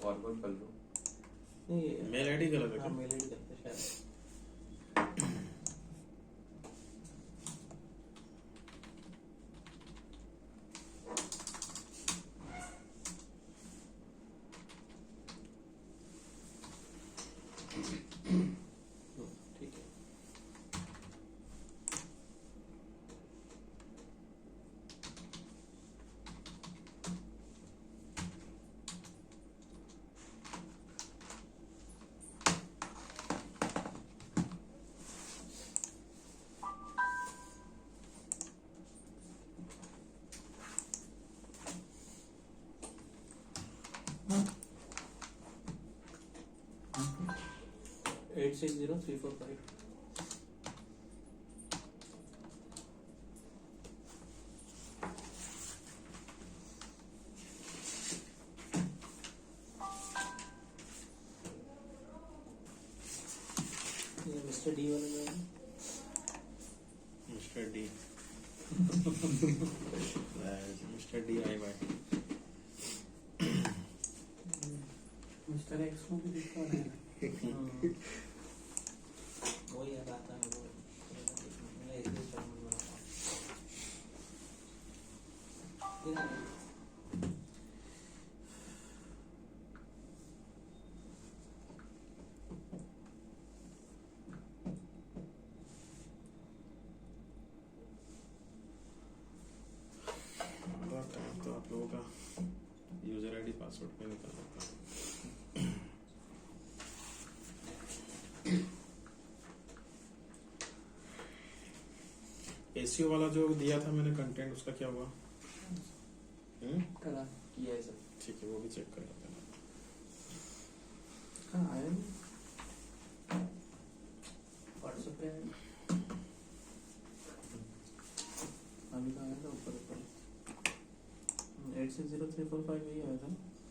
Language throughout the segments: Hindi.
फॉरवर्ड कर लो। नहीं मेल आईडी गलत है हाँ क्या? मेल आईडी करते शायद। ठीक है। हाँ 860345। ये मिस्टर डी वाला जो है mister D mister D I by mister X को भी दिखा रहे हैं। वो याद आता है वो मैं इसलिए शर्म बनाता हूँ। तो आप लोगों का यूजर आईडी पासवर्ड पे निकल जाता है। एसीओ वाला जो दिया था मैंने कंटेंट, उसका क्या हुआ? करा किया है सब। ठीक है, वो भी चेक कर लेते हैं। कहाँ आया नहीं? व्हाट्सएप पे अभी कहाँ आया था? ऊपर 860345 यही आया था।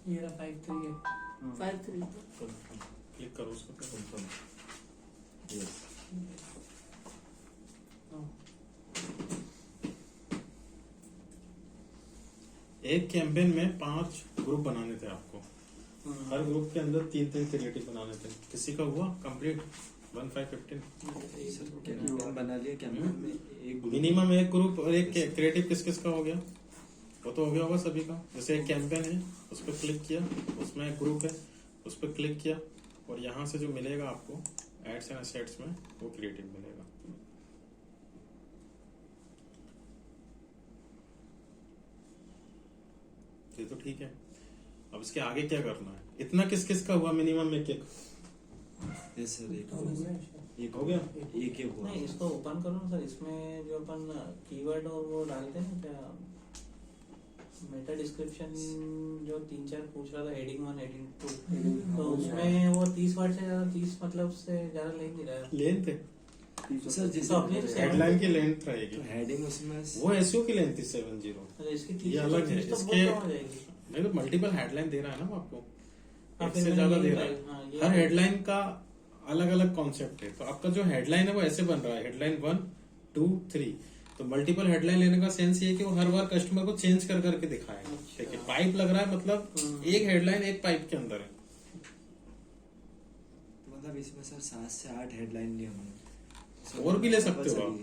ये रहा 53 है। 53 क्लिक करो उसको पे कंफर्म। यस, एक कैंपेन में 5 ग्रुप बनाने थे आपको। हर ग्रुप के अंदर 3-3 क्रिएटिव बनाने थे। किसी का हुआ कंप्लीट 1515? बना लिया कैंपेन में एक मिनिमम एक ग्रुप और एक क्रिएटिव किस किस का हो गया? वो तो हो गया होगा सभी का। जैसे एक कैंपेन है, उस पर क्लिक किया, उसमें एक ग्रुप है, उस पर क्लिक किया, और यहाँ से जो मिलेगा आपको एड्स एंड एसेट्स में वो क्रिएटिव मिलेगा। ये तो ठीक है। अब इसके आगे क्या करना है? इतना किस किस का हुआ? मिनिमम एक एक। यस सर, एक हो गया। एक हुआ। नहीं, इसको ओपन करो ना सर। इसमें जो अपन कीवर्ड और वो डालते हैं क्या, मेटा डिस्क्रिप्शन जो 3-4 पूछ रहा था, हेडिंग 1 हेडिंग 2, तो उसमें वो 30 वर्ड से ज्यादा, 30 मतलब से ज्यादा लेंथ नहीं रहा। लेंथ है सर तो अपने हेडलाइन की लेंथ रहेगी। तो हेडिंग उसमें वो एसईओ की लेंथ थी 70। तो इसकी 30 ये अलग है। 30 तो इसके बहुत कम हो जाएगी। नहीं तो मल्टीपल हेडलाइन दे रहा है ना वो आपको, हाँ, एक फिर से मैंने ज्यादा यही दे रहा हाँ, है। ये हर हेडलाइन का अलग अलग कॉन्सेप्ट है। तो आपका जो हेडलाइन है वो ऐसे बन रहा है, हेडलाइन 1 2 3। तो मल्टीपल हेडलाइन लेने का सेंस ये है कि वो हर बार कस्टमर को चेंज कर करके दिखाएगा। ठीक है, पाइप लग रहा है मतलब एक हेडलाइन एक पाइप के अंदर है। तो मतलब इसमें सर 7 से 8 हेडलाइन लिए होंगे। और भी ले सकते हो आप,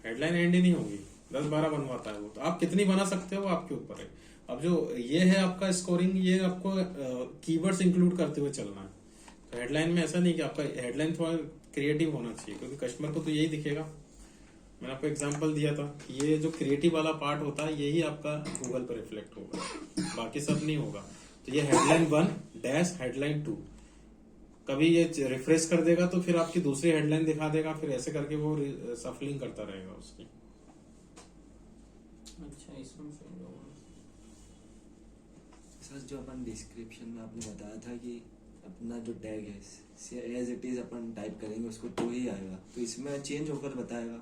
हेडलाइन एंड ही नहीं होगी, 10-12 बनवाता है वो। तो आप कितनी बना सकते हो वो आपके ऊपर है। अब जो ये है आपका स्कोरिंग, ये आपको कीवर्ड्स इंक्लूड करते हुए चलना है। तो हेडलाइन में ऐसा नहीं कि आपका हेडलाइन थोड़ा क्रिएटिव होना चाहिए, क्योंकि कस्टमर को तो यही दिखेगा। मैंने आपको एग्जांपल दिया था, ये जो क्रिएटिव वाला पार्ट होता है यही आपका गूगल पर रिफ्लेक्ट होगा, बाकी सब नहीं होगा। तो ये हेडलाइन 1 डैश हेडलाइन 2, कभी ये रिफ्रेश कर देगा तो फिर आपकी दूसरी हेडलाइन दिखा देगा, फिर ऐसे करके वो सफलिंग करता रहेगा उसकी। अच्छा, इसमें सर जो अपन डिस्क्रिप्शन में आपने बताया था कि अपना जो टैग है एज इट इज अपन टाइप करेंगे उसको तो ही आएगा, तो इसमें चेंज होकर बताएगा।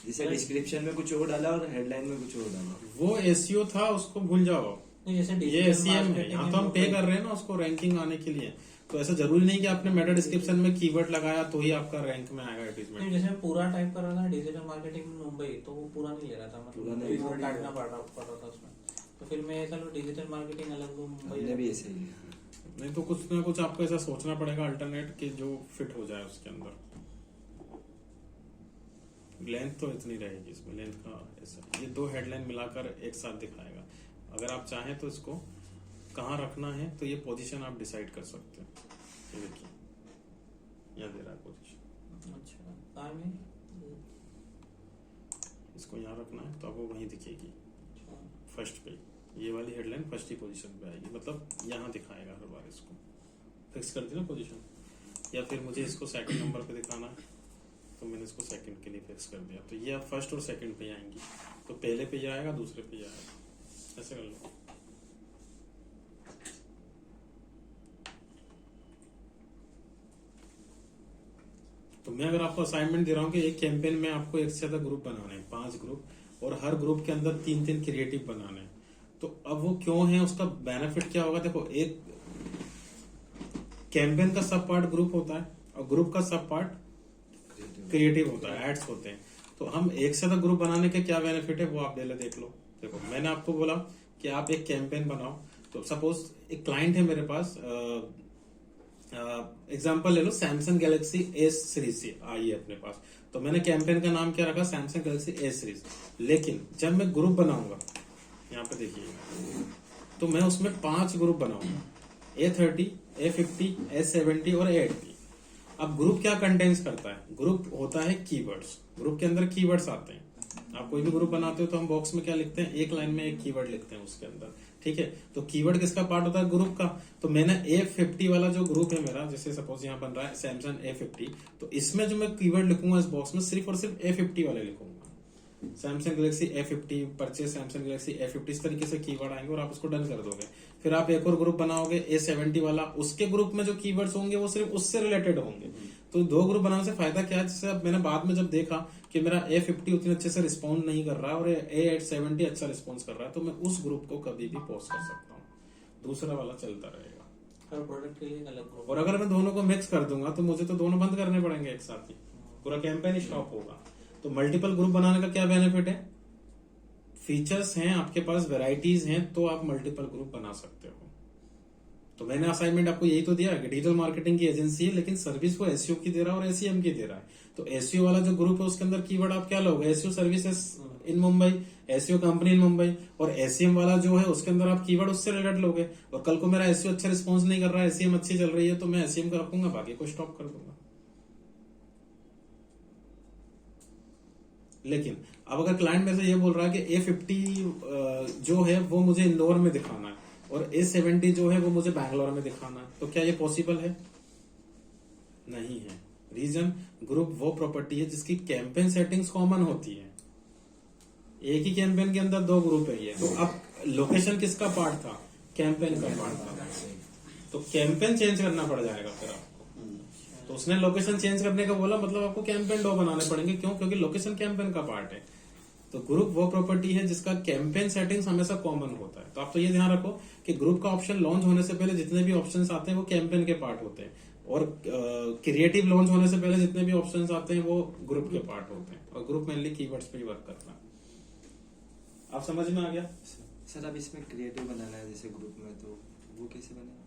जैसे डिस्क्रिप्शन में कुछ और डाला और हेडलाइन में कुछ और डाला, वो एसईओ था, उसको भूल जाओ। जैसे ये एसईएम है, यहाँ तो हम पे कर रहे हैं ना उसको रैंकिंग आने के लिए। तो ऐसा जरूरी नहीं कि आपने मेटा डिस्क्रिप्शन में कीवर्ड लगाया तो ही आपका रैंक में आएगा नहीं, एडवर्टाइजमेंट। जैसे मैं पूरा टाइप कर रहा था डिजिटल मार्केटिंग मुंबई, तो वो पूरा नहीं ले रहा था, पूरा मतलब नहीं। वो काटना पड़ रहा था उसमें। तो फिर मैं चलो डिजिटल मार्केटिंग अलग लूँ, हमने मुंबई भी ऐसे ही लिया। नहीं तो कुछ ना कुछ आपको ऐसा सोचना पड़ेगा अल्टरनेट कि जो फिट हो जाए उसके अंदर। लेंथ तो इतनी रहेगी इसमें, लेंथ का ऐसा ये 2 हेडलाइन मिलाकर एक साथ दिखाएगा। अगर आप चाहें तो इसको कहाँ रखना है तो ये पोजीशन आप डिसाइड कर सकते हैं। ये देखिए यहाँ दे रहा है पोजीशन, अच्छा कहाँ में? इसको यहाँ रखना है तो आपको वहीं दिखेगी अच्छा, फर्स्ट पे। ये वाली हेडलाइन फर्स्ट ही पोजीशन पे आएगी, मतलब यहाँ दिखाएगा हर बार। इसको फिक्स कर दी ना पोजीशन, या फिर मुझे इसको सेकंड नंबर पे दिखाना है तो मैंने इसको सेकंड के लिए फिक्स कर दिया, तो ये आप फर्स्ट और सेकंड पे आएंगी। तो पहले पे ये आएगा, दूसरे पे ये आएगा, ऐसे कर लो। तो मैं अगर आपको असाइनमेंट दे रहा हूँ कि एक कैंपेन में आपको एक से ज्यादा ग्रुप बनाने हैं, 5 ग्रुप, और हर ग्रुप के अंदर 3-3 क्रिएटिव बनाने हैं, तो अब वो क्यों है, उसका बेनिफिट क्या होगा। देखो, एक कैंपेन का सब पार्ट ग्रुप होता है और ग्रुप का सब पार्ट क्रिएटिव होता है, एड्स होते हैं। तो हम एक से ज्यादा ग्रुप बनाने के क्या बेनिफिट है वो आप पहले देख लो। देखो, मैंने आपको बोला कि आप एक कैंपेन बनाओ, तो सपोज एक क्लाइंट है मेरे पास, एग्जांपल ले लो, सैमसंग गैलेक्सी एस सीरीज से आई है अपने पास, तो मैंने कैंपेन का नाम क्या रखा, सैमसंग गैलेक्सी एस सीरीज। लेकिन जब मैं ग्रुप बनाऊंगा, यहाँ पे देखिए, तो मैं उसमें 5 ग्रुप बनाऊंगा, A30, A50, A70 और A80। अब ग्रुप क्या कंटेंस करता है, ग्रुप होता है कीवर्ड्स, ग्रुप के अंदर कीवर्ड्स आते हैं। आप कोई भी ग्रुप बनाते हो तो हम बॉक्स में क्या लिखते हैं, एक लाइन में एक कीवर्ड लिखते हैं उसके अंदर, ठीक है। तो कीवर्ड किसका पार्ट होता है, ग्रुप का। तो मैंने A50 वाला जो ग्रुप है मेरा, जैसे सपोज यहाँ बन रहा है सैमसंग A50, तो इसमें जो मैं कीवर्ड लिखूंगा इस बॉक्स में सिर्फ और सिर्फ A50 वाले लिखूंगा। Samsung Galaxy A50 purchase, Samsung Galaxy A50, इस तरीके से कीवर्ड आएंगे और आप उसको डन कर दोगे। फिर आप एक और ग्रुप बनाओगे A70 वाला, उसके ग्रुप में जो कीवर्ड्स होंगे वो सिर्फ उससे रिलेटेड होंगे। तो 2 ग्रुप बनाने से फायदा क्या है, जैसे अब मैंने बाद में जब देखा कि मेरा A50 उतने अच्छे से रिस्पॉन्ड नहीं कर रहा है और A70 अच्छा रिस्पॉन्स कर रहा है, तो मैं उस ग्रुप को कभी भी पोस्ट कर सकता हूँ, दूसरा वाला चलता रहेगा। हर प्रोडक्ट के लिए एक अलग ग्रुप। और अगर मैं दोनों को मिक्स कर दूंगा तो मुझे तो दोनों बंद करने पड़ेंगे एक साथ ही, पूरा कैंपेन ही स्टॉप होगा। तो मल्टीपल ग्रुप बनाने का क्या बेनिफिट है, फीचर्स हैं आपके पास, वेराइटीज हैं, तो आप मल्टीपल ग्रुप बना सकते हो। तो मैंने असाइनमेंट आपको यही तो दिया है कि डिजिटल मार्केटिंग की एजेंसी है, लेकिन सर्विस वो एसईओ की दे रहा है और एसईएम की दे रहा है। तो एसईओ वाला जो ग्रुप है उसके अंदर कीवर्ड आप क्या लोगे, SEO services in Mumbai, SEO company इन मुंबई, और एसईएम वाला जो है उसके अंदर आप कीवर्ड उससे रिलेटेड लोगे। और कल को मेरा एसईओ अच्छा रिस्पॉन्स नहीं कर रहा है, एसईएम अच्छी चल रही है, तो मैं एसईएम का रखूंगा, बाकी को स्टॉप कर दूंगा। लेकिन अब अगर क्लाइंट मेरे से ये बोल रहा है कि A50 जो है वो मुझे इंदौर में दिखाना है और A70 जो है वो मुझे बैंगलोर में दिखाना है, तो क्या ये पॉसिबल है, नहीं है। रीजन, ग्रुप वो प्रॉपर्टी है जिसकी कैंपेन सेटिंग्स कॉमन होती है। एक ही कैंपेन के अंदर 2 ग्रुप है ये, तो अब लोकेशन किसका पार्ट था, कैंपेन का पार्ट था, तो कैंपेन चेंज करना पड़ जाएगा फिर आपको। तो उसने लोकेशन चेंज करने का बोला, मतलब आपको कैंपेन 2 बनाने पड़ेंगे, क्यों, क्योंकि लोकेशन कैंपेन का पार्ट है। तो ग्रुप वो प्रॉपर्टी है जिसका कैंपेन सेटिंग्स हमेशा कॉमन होता है। तो आप तो ये ध्यान रखो कि ग्रुप का ऑप्शन लॉन्च होने से पहले जितने भी ऑप्शंस आते हैं वो कैंपेन के पार्ट होते हैं, और क्रिएटिव लॉन्च होने से पहले जितने भी ऑप्शंस आते हैं वो ग्रुप के पार्ट होते हैं। और ग्रुप मेनली कीवर्ड्स पे ही वर्क करता है। आप समझ में आ गया सर? अब इसमें क्रिएटिव बनाना है जैसे ग्रुप में, तो वो कैसे बनेगा?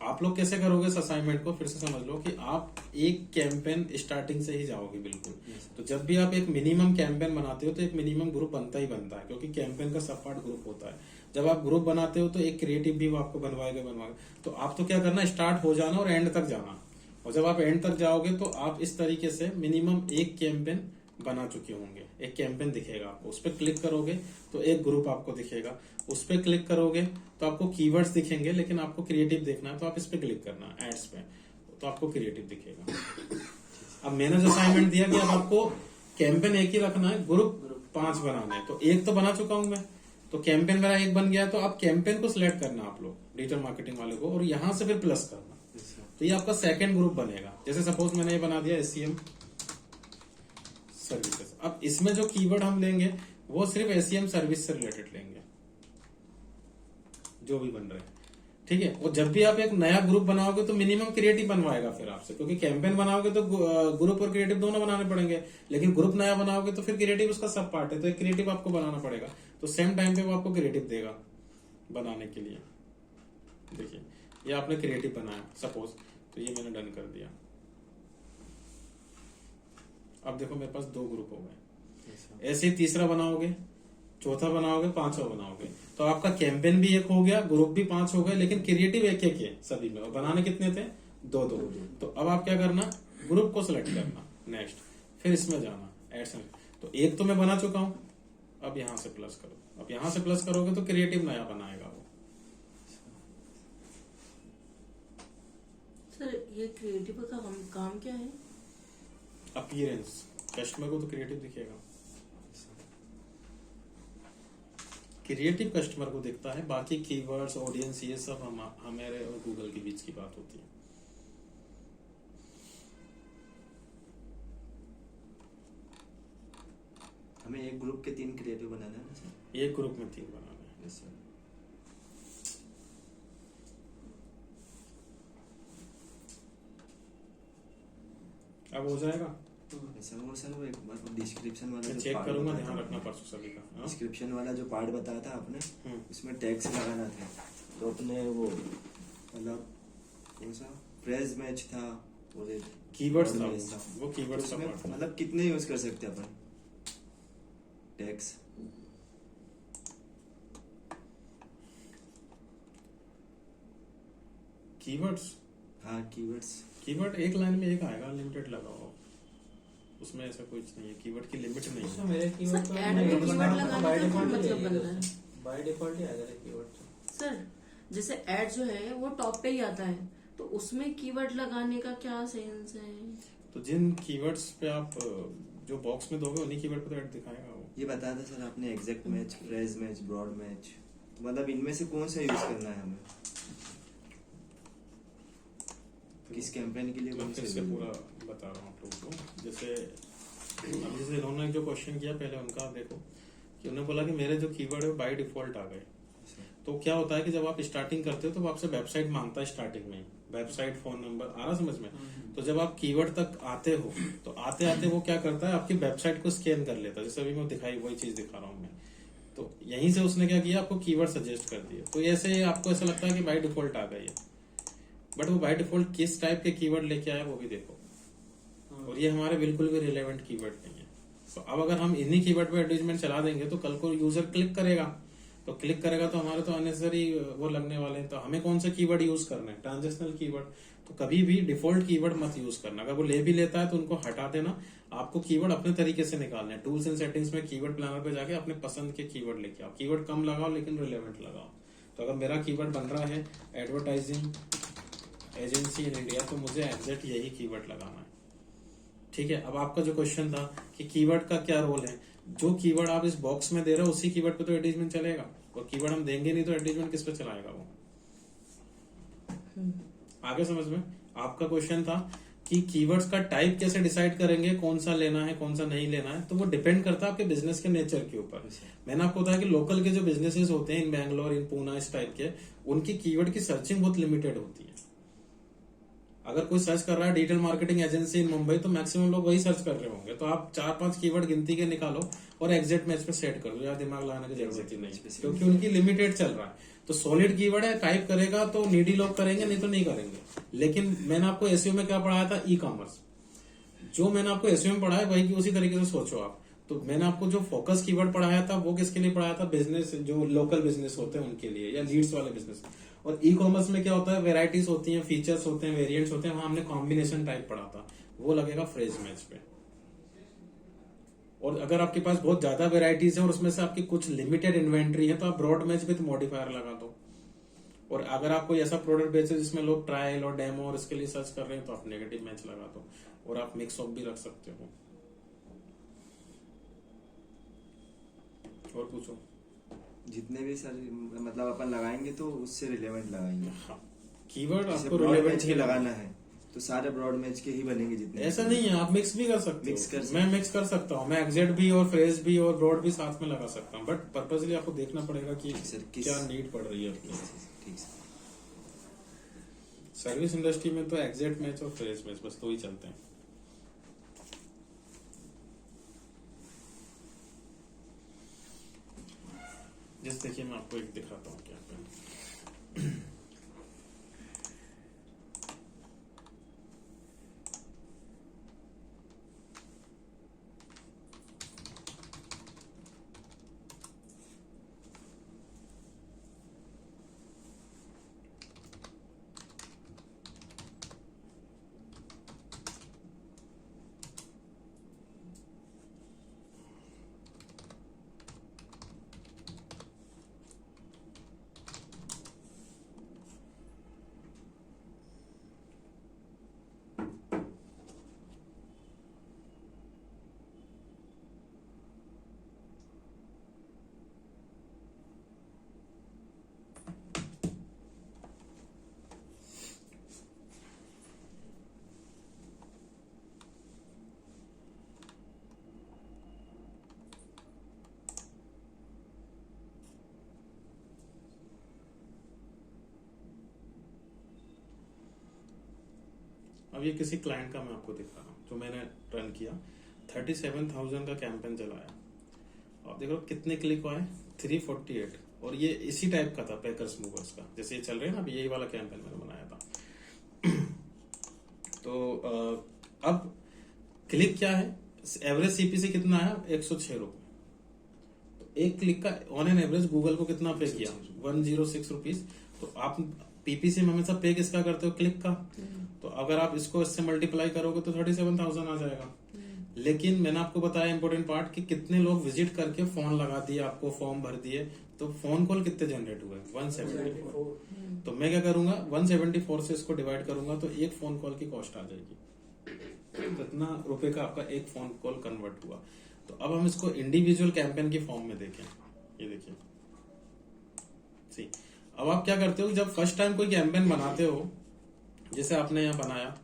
आप लोग कैसे करोगे इस असाइनमेंट को, फिर से समझ लो कि आप एक कैंपेन स्टार्टिंग से ही जाओगे बिल्कुल। तो जब भी आप एक मिनिमम कैंपेन बनाते हो तो एक मिनिमम ग्रुप बनता ही बनता है, क्योंकि कैंपेन का सब पार्ट ग्रुप होता है। जब आप ग्रुप बनाते हो तो एक क्रिएटिव भी वो आपको बनवाएगा। तो आप तो क्या करना, स्टार्ट हो जाना और एंड तक जाना। और जब आप एंड तक जाओगे तो आप इस तरीके से मिनिमम एक कैंपेन बना चुके होंगे। एक कैंपेन दिखेगा आपको, उस पर क्लिक करोगे तो एक ग्रुप आपको दिखेगा, उस पर क्लिक करोगे तो आपको कीवर्ड्स दिखेंगे, लेकिन आपको क्रिएटिव देखना है तो आप इस पे क्लिक करना, एड्स पे, तो आपको क्रिएटिव दिखेगा। अब मैंने जो असाइनमेंट दिया कि अब आपको कैंपेन एक ही रखना है, ग्रुप 5 बनाना है। तो एक तो बना चुका हूं मैं, तो कैंपेन मेरा एक बन गया। तो आप कैंपेन को सिलेक्ट करना आप लोग, डिजिटल मार्केटिंग वाले को, और यहां से फिर प्लस करना, तो ये आपका सेकंड ग्रुप बनेगा। जैसे सपोज मैंने ये बना दिया एसईएम सर्विसेज। अब इसमें जो कीवर्ड हम लेंगे वो सिर्फ एसईएम सर्विस से रिलेटेड लेंगे, जो भी बन रहे हैं। ठीक है। और जब भी आप एक नया ग्रुप बनाओगे तो मिनिमम क्रिएटिव बनवाएगा फिर आपसे, क्योंकि कैंपेन बनाओगे तो ग्रुप और क्रिएटिव दोनों बनाने पड़ेंगे, लेकिन ग्रुप नया बनाओगे तो फिर क्रिएटिव उसका सब पार्ट है, तो एक क्रिएटिव आपको बनाना पड़ेगा, तो सेम टाइम पे वो आपको क्रिएटिव देगा बनाने के लिए। देखिए ये आपने क्रिएटिव बनाया सपोज, तो ये मैंने डन कर दिया। अब देखो मेरे पास 2 ग्रुप हो गए। ऐसे ही तीसरा बनाओगे, चौथा बनाओगे, 5वां बनाओगे, तो आपका कैंपेन भी एक हो गया, ग्रुप भी 5 हो गए, लेकिन क्रिएटिव एक एक है सभी में, और बनाने कितने थे? 2-2। तो अब आप क्या करना, ग्रुप को सिलेक्ट करना, नेक्स्ट, फिर इसमें जाना ऐड से। तो एक तो मैं बना चुका हूं, अब यहां से प्लस करो, अब यहां से प्लस करोगे तो क्रिएटिव नया बनाएगा वो। सर ये क्रिएटिव का काम क्या है? अपीयरेंस, कस्टमर को तो क्रिएटिव दिखेगा, क्रिएटिव कस्टमर को दिखता है, बाकी कीवर्ड्स, ऑडियंस, ये सब हमारे और गूगल के बीच की बात होती है। हमें एक ग्रुप के 3 क्रिएटिव बनाना है ना सर? एक ग्रुप में 3 बनाने हैं। Yes sir. अब हो जाएगा, सर वो एक बार डिस्क्रिप्शन वाला मैं जो चेक part करूंगा, बताया ध्यान था, रखना परसों सभी का। हाँ? डिस्क्रिप्शन वाला जो पार्ट बताया था आपने, उसमें टैग्स लगाना था, तो अपने वो मतलब कौन सा फ्रेज मैच था और एक कीवर्ड्स word था match वो कीवर्ड्स का उसमें पार्ट था। मतलब कितने यूज कर सकते हैं अपन टैग्स? कीवर्ड्स, हाँ कीवर्ड्स। कीवर्ड एक लाइन में एक आएगा, अनलिमिटेड लगाओ, उसमें ऐसा कुछ नहीं है, कीवर्ड की लिमिट नहीं उसमें है। मेरे कीवर्ड सर, ऐड में कीवर्ड लगाने का क्या मतलब बन रहा है? बाय डिफॉल्ट ही आ जाएगा कीवर्ड। सर जैसे ऐड जो है वो टॉप पे ही आता है, तो उसमें कीवर्ड लगाने का क्या सेंस है? तो जिन कीवर्ड्स पे आप जो बॉक्स में दोगे उन्हीं कीवर्ड पे तो ऐड दिखाएगा वो। ये बताया था सर आपने, exact match, phrase match, broad match, मतलब इनमें से कौन सा यूज करना है हमें, किस कैंपेन के लिए मैं कौन फिर सा से use पूरा बता रहा हूँ आप लोगों को। जैसे अब जैसे इन्होंने जो क्वेश्चन किया पहले उनका देखो, कि उन्होंने बोला कि मेरे जो कीवर्ड है बाय डिफॉल्ट आ गए। तो क्या होता है कि जब आप स्टार्टिंग करते हो तो वो आपसे वेबसाइट मांगता है स्टार्टिंग में, वेबसाइट, फोन नंबर, आ रहा समझ में? तो जब आप कीवर्ड तक आते हो तो आते आते वो क्या करता है, आपकी वेबसाइट को स्कैन कर लेता है, जैसे अभी मैं दिखाई वही चीज दिखा रहा हूँ मैं। तो यहीं से उसने क्या किया, आपको कीवर्ड सजेस्ट कर दिए। तो ऐसे आपको ऐसा लगता है कि बाय डिफॉल्ट आ गई है, बट वो बाय डिफॉल्ट किस टाइप के कीवर्ड लेके आया वो भी देखो, और ये हमारे बिल्कुल भी रिलेवेंट कीवर्ड नहीं है। तो अब अगर हम इन्हीं कीवर्ड पे एडवर्टाइजमेंट चला देंगे तो कल को यूजर क्लिक करेगा, तो क्लिक करेगा तो हमारे तो अननेसेसरी वो लगने वाले हैं। तो हमें कौन सा कीवर्ड यूज करना है, ट्रांजेक्शनल कीवर्ड। तो कभी भी डिफॉल्ट कीवर्ड मत यूज करना, अगर वो ले भी लेता है तो उनको हटा देना, आपको कीवर्ड अपने तरीके से निकालना है। टूल्स एंड सेटिंग्स में कीवर्ड प्लानर पे जाके अपने पसंद के कीवर्ड लेके आओ, कीवर्ड कम लगाओ लेकिन रिलेवेंट लगाओ। तो अगर मेरा कीवर्ड बन रहा है एडवर्टाइजिंग एजेंसी इन इंडिया, तो मुझे एग्जैक्ट यही कीवर्ड लगाना है। ठीक है। अब आपका जो क्वेश्चन था कि कीवर्ड का क्या रोल है, जो कीवर्ड आप इस बॉक्स में दे रहे हो उसी कीवर्ड पे तो एडवर्टाइजमेंट चलेगा, और कीवर्ड हम देंगे नहीं तो एडवर्टाइजमेंट किस पे चलाएगा वो। आगे समझ में? आपका क्वेश्चन था कि कीवर्ड्स का टाइप कैसे डिसाइड करेंगे, कौन सा लेना है कौन सा नहीं लेना है। तो वो डिपेंड करता है आपके बिजनेस के नेचर के ऊपर। मैंने आपको बताया कि लोकल के जो बिजनेसेस होते हैं इन बैंगलोर, इन पूना, इस टाइप के, उनकी कीवर्ड की सर्चिंग बहुत लिमिटेड होती है। अगर कोई सर्च कर रहा है डिजिटल मार्केटिंग एजेंसी इन मुंबई, तो मैक्सिमम लोग वही सर्च कर रहे होंगे। तो आप 4-5 कीवर्ड गिनती के निकालो और एग्जैक्ट मैच पे सेट कर दो, ज्यादा दिमाग लगाने की जरूरत ही नहीं, क्योंकि उनकी लिमिटेड चल रहा है। तो सॉलिड कीवर्ड है, टाइप करेगा तो नीडी लोग करेंगे, नहीं तो नहीं करेंगे। लेकिन मैंने आपको एसईओ में क्या पढ़ाया था, ई कॉमर्स। जो मैंने आपको एसईओ में पढ़ाया वही की उसी तरीके से सोचो आप। तो मैंने आपको जो फोकस कीवर्ड पढ़ाया था वो किसके लिए पढ़ाया था, बिजनेस, जो लोकल बिजनेस होते हैं उनके लिए, या लीड्स वाले बिजनेस। और ई कॉमर्स में क्या होता है, वेराइटीज होती हैं, फीचर्स होते हैं, वेरिएंट्स होते हैं, वहां हमने कॉम्बिनेशन टाइप पढ़ा था, वो लगेगा फ्रेज मैच पे। और अगर आपके पास बहुत ज्यादा वेराइटीज है और उसमें से आपकी कुछ लिमिटेड इन्वेंट्री है, तो आप ब्रॉड मैच विद मॉडिफायर लगा दो। और अगर आप कोई ऐसा प्रोडक्ट बेचे जिसमें लोग ट्रायल और डेमो और इसके लिए सर्च कर रहे हैं, तो आप नेगेटिव मैच लगा दो। और आप मिक्स ऑफ भी रख सकते हो। और पूछो। जितने भी सर मतलब अपन लगाएंगे तो उससे रिलेवेंट लगाएंगे। हाँ, कीवर्ड जैसे आपको ब्रॉड रिलेवेंट मैच के लगाना है तो सारे ब्रॉड मैच के ही बनेंगे जितने। ऐसा नहीं है, आप मिक्स भी कर सकते मिक्स कर हो। सकते मैं मिक्स कर सकता हूँ, मैं एग्जैक्ट भी और फ्रेज भी और ब्रॉड भी साथ में लगा सकता हूँ, बट पर्पजली आपको देखना पड़ेगा कि सर, किस- क्या नीड पड़ रही है अपनी। ठीक सर। सर्विस इंडस्ट्री में तो एग्जैक्ट मैच और फ्रेश मैच बस दो ही चलते हैं। जैसे देखिए मैं आपको एक दिखाता हूँ क्या पे। अब ये किसी क्लाइंट का मैं आपको दिखा रहा हूँ जो मैंने रन किया। 37,000 का कैंपेन चलाया। आप देख रहे हो कितने क्लिक आए, 348। और ये इसी टाइप का था पैकर्स मूवर्स का, जैसे ये चल रहे हैं ना, अब यही वाला कैंपेन मैंने बनाया था। तो अब क्लिक क्या है, एवरेज सीपीसी कितना आया, 106 रुपए। तो एक क्लिक का ऑन एन एवरेज गूगल को कितना पे किया, 106 रुपीज। तो आप पीपीसी में हमेशा पे किसका करते हो, क्लिक का। तो अगर आप इसको इससे मल्टीप्लाई करोगे तो 37,000 आ जाएगा। लेकिन मैंने आपको बताया इंपॉर्टेंट पार्ट कि कितने लोग विजिट करके फोन लगा दिए, आपको फॉर्म भर दिए, तो फोन कॉल कितने जनरेट हुए, 174। तो मैं क्या करूंगा, 174 से इसको डिवाइड करूंगा तो एक फोन कॉल की कॉस्ट आ जाएगी। तो इतना रुपए का आपका एक फोन कॉल कन्वर्ट हुआ। तो अब हम इसको इंडिविजुअल कैंपेन की फॉर्म में देखें। ये देखिए सी, अब आप क्या करते हो, जब फर्स्ट टाइम कोई कैंपेन बनाते हो, जैसे आपने यहां बनाया,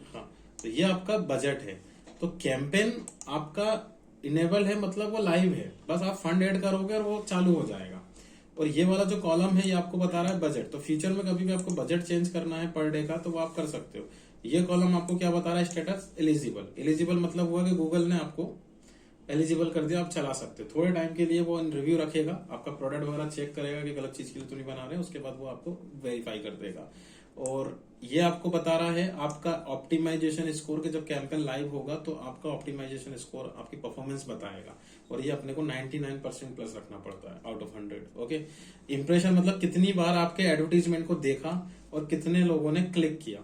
हाँ, तो ये आपका बजट है। तो कैंपेन आपका इनेबल है, मतलब वो लाइव है, बस आप फंड ऐड करोगे और वो चालू हो जाएगा। और ये वाला जो कॉलम है ये आपको बता रहा है बजट। तो फ्यूचर में कभी भी आपको बजट चेंज करना है पर डे का तो वो आप कर सकते हो। ये कॉलम आपको क्या बता रहा है, स्टेटस एलिजिबल। एलिजिबल मतलब हुआ कि गूगल ने आपको एलिजिबल कर दिया, आप चला सकते हो। थोड़े टाइम के लिए वो रिव्यू रखेगा, आपका प्रोडक्ट वगैरह चेक करेगा कि गलत चीज के लिए तो नहीं बना रहे, उसके बाद वो आपको वेरीफाई कर देगा। और ये आपको बता रहा है आपका ऑप्टिमाइजेशन स्कोर, के जब कैंपेन लाइव होगा तो आपका ऑप्टिमाइजेशन स्कोर आपकी परफॉर्मेंस बताएगा। और ये अपने को 99% प्लस रखना पड़ता है आउट ऑफ 100। ओके, इंप्रेशन मतलब कितनी बार आपके एडवर्टीजमेंट को देखा और कितने लोगों ने क्लिक किया।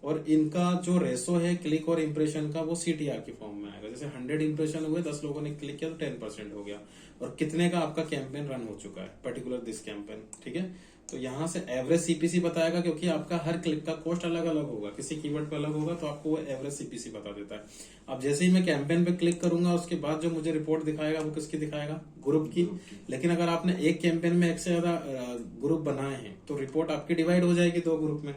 और इनका जो रेशो है क्लिक और इंप्रेशन का, वो सीटीआर की फॉर्म में आएगा। जैसे 100 इंप्रेशन हुए, 10 लोगों ने क्लिक किया तो 10% हो गया। और कितने का आपका कैंपेन रन हो चुका है, पर्टिकुलर दिस कैंपेन। ठीक है, तो यहां से एवरेज सीपीसी बताएगा, क्योंकि आपका हर क्लिक का कॉस्ट अलग अलग होगा, किसी कीवर्ड पे अलग होगा, तो आपको वो एवरेज सीपीसी बता देता है। अब जैसे ही मैं कैंपेन पे क्लिक करूंगा, उसके बाद जो मुझे रिपोर्ट दिखाएगा वो किसकी दिखाएगा, ग्रुप की। लेकिन अगर आपने एक कैंपेन में एक से ज्यादा ग्रुप बनाए हैं तो रिपोर्ट आपकी डिवाइड हो जाएगी 2 ग्रुप में।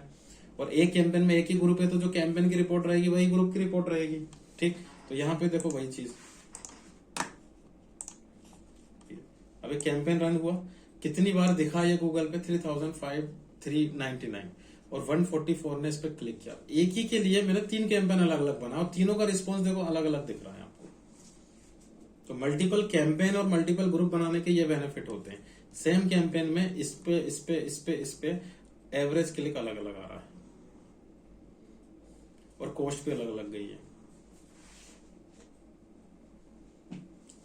और एक कैंपेन में एक ही ग्रुप है तो जो कैंपेन की रिपोर्ट रहेगी वही ग्रुप की रिपोर्ट रहेगी। ठीक, तो यहाँ पे देखो वही चीज। अब एक कैंपेन रन हुआ, कितनी बार दिखा ये गूगल पे, 3,399 और 144 ने इस पे क्लिक किया। एक ही के लिए मैंने 3 कैंपेन अलग अलग बना और तीनों का रिस्पॉन्स देखो अलग अलग दिख रहा है आपको। तो मल्टीपल कैंपेन और मल्टीपल ग्रुप बनाने के ये बेनिफिट होते हैं। सेम कैंपेन में इस पे एवरेज क्लिक अलग अलग आ रहा है और कॉस्ट भी अलग अलग गई है।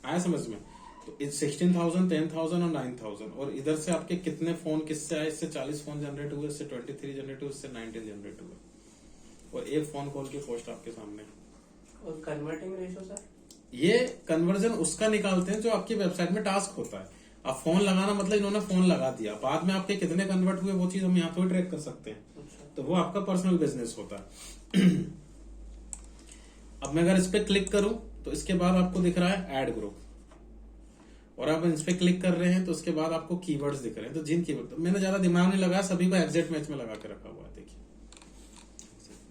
आया समझ में? तो 16,000, 10,000 और 9,000। और इधर से आपके कितने फोन किससे आए, इससे 40 फोन जनरेट हुए, इससे 23 जनरेट हुए, इससे 19 जनरेट हुए। और एक फोन कॉल की कॉस्ट आपके सामने। और कन्वर्टिंग रेशो सर, ये कन्वर्जन उसका निकालते हैं जो आपकी वेबसाइट में टास्क होता है। अब फोन लगाना मतलब इन्होंने फोन लगा दिया, बाद में आपके कितने कन्वर्ट हुए वो चीज हम यहाँ थोड़ी ट्रैक कर सकते हैं। तो वो आपका पर्सनल बिजनेस होता है। अब मैं अगर इस पे क्लिक करूं तो इसके बाद आपको दिख रहा है ऐड ग्रुप। और आप इस पे क्लिक कर रहे हैं तो उसके बाद आपको कीवर्ड्स दिख रहे हैं। तो जिन कीवर्ड, तो मैंने ज्यादा दिमाग नहीं लगाया, सभी को एग्जैक्ट मैच में लगा के रखा हुआ है, देखिए,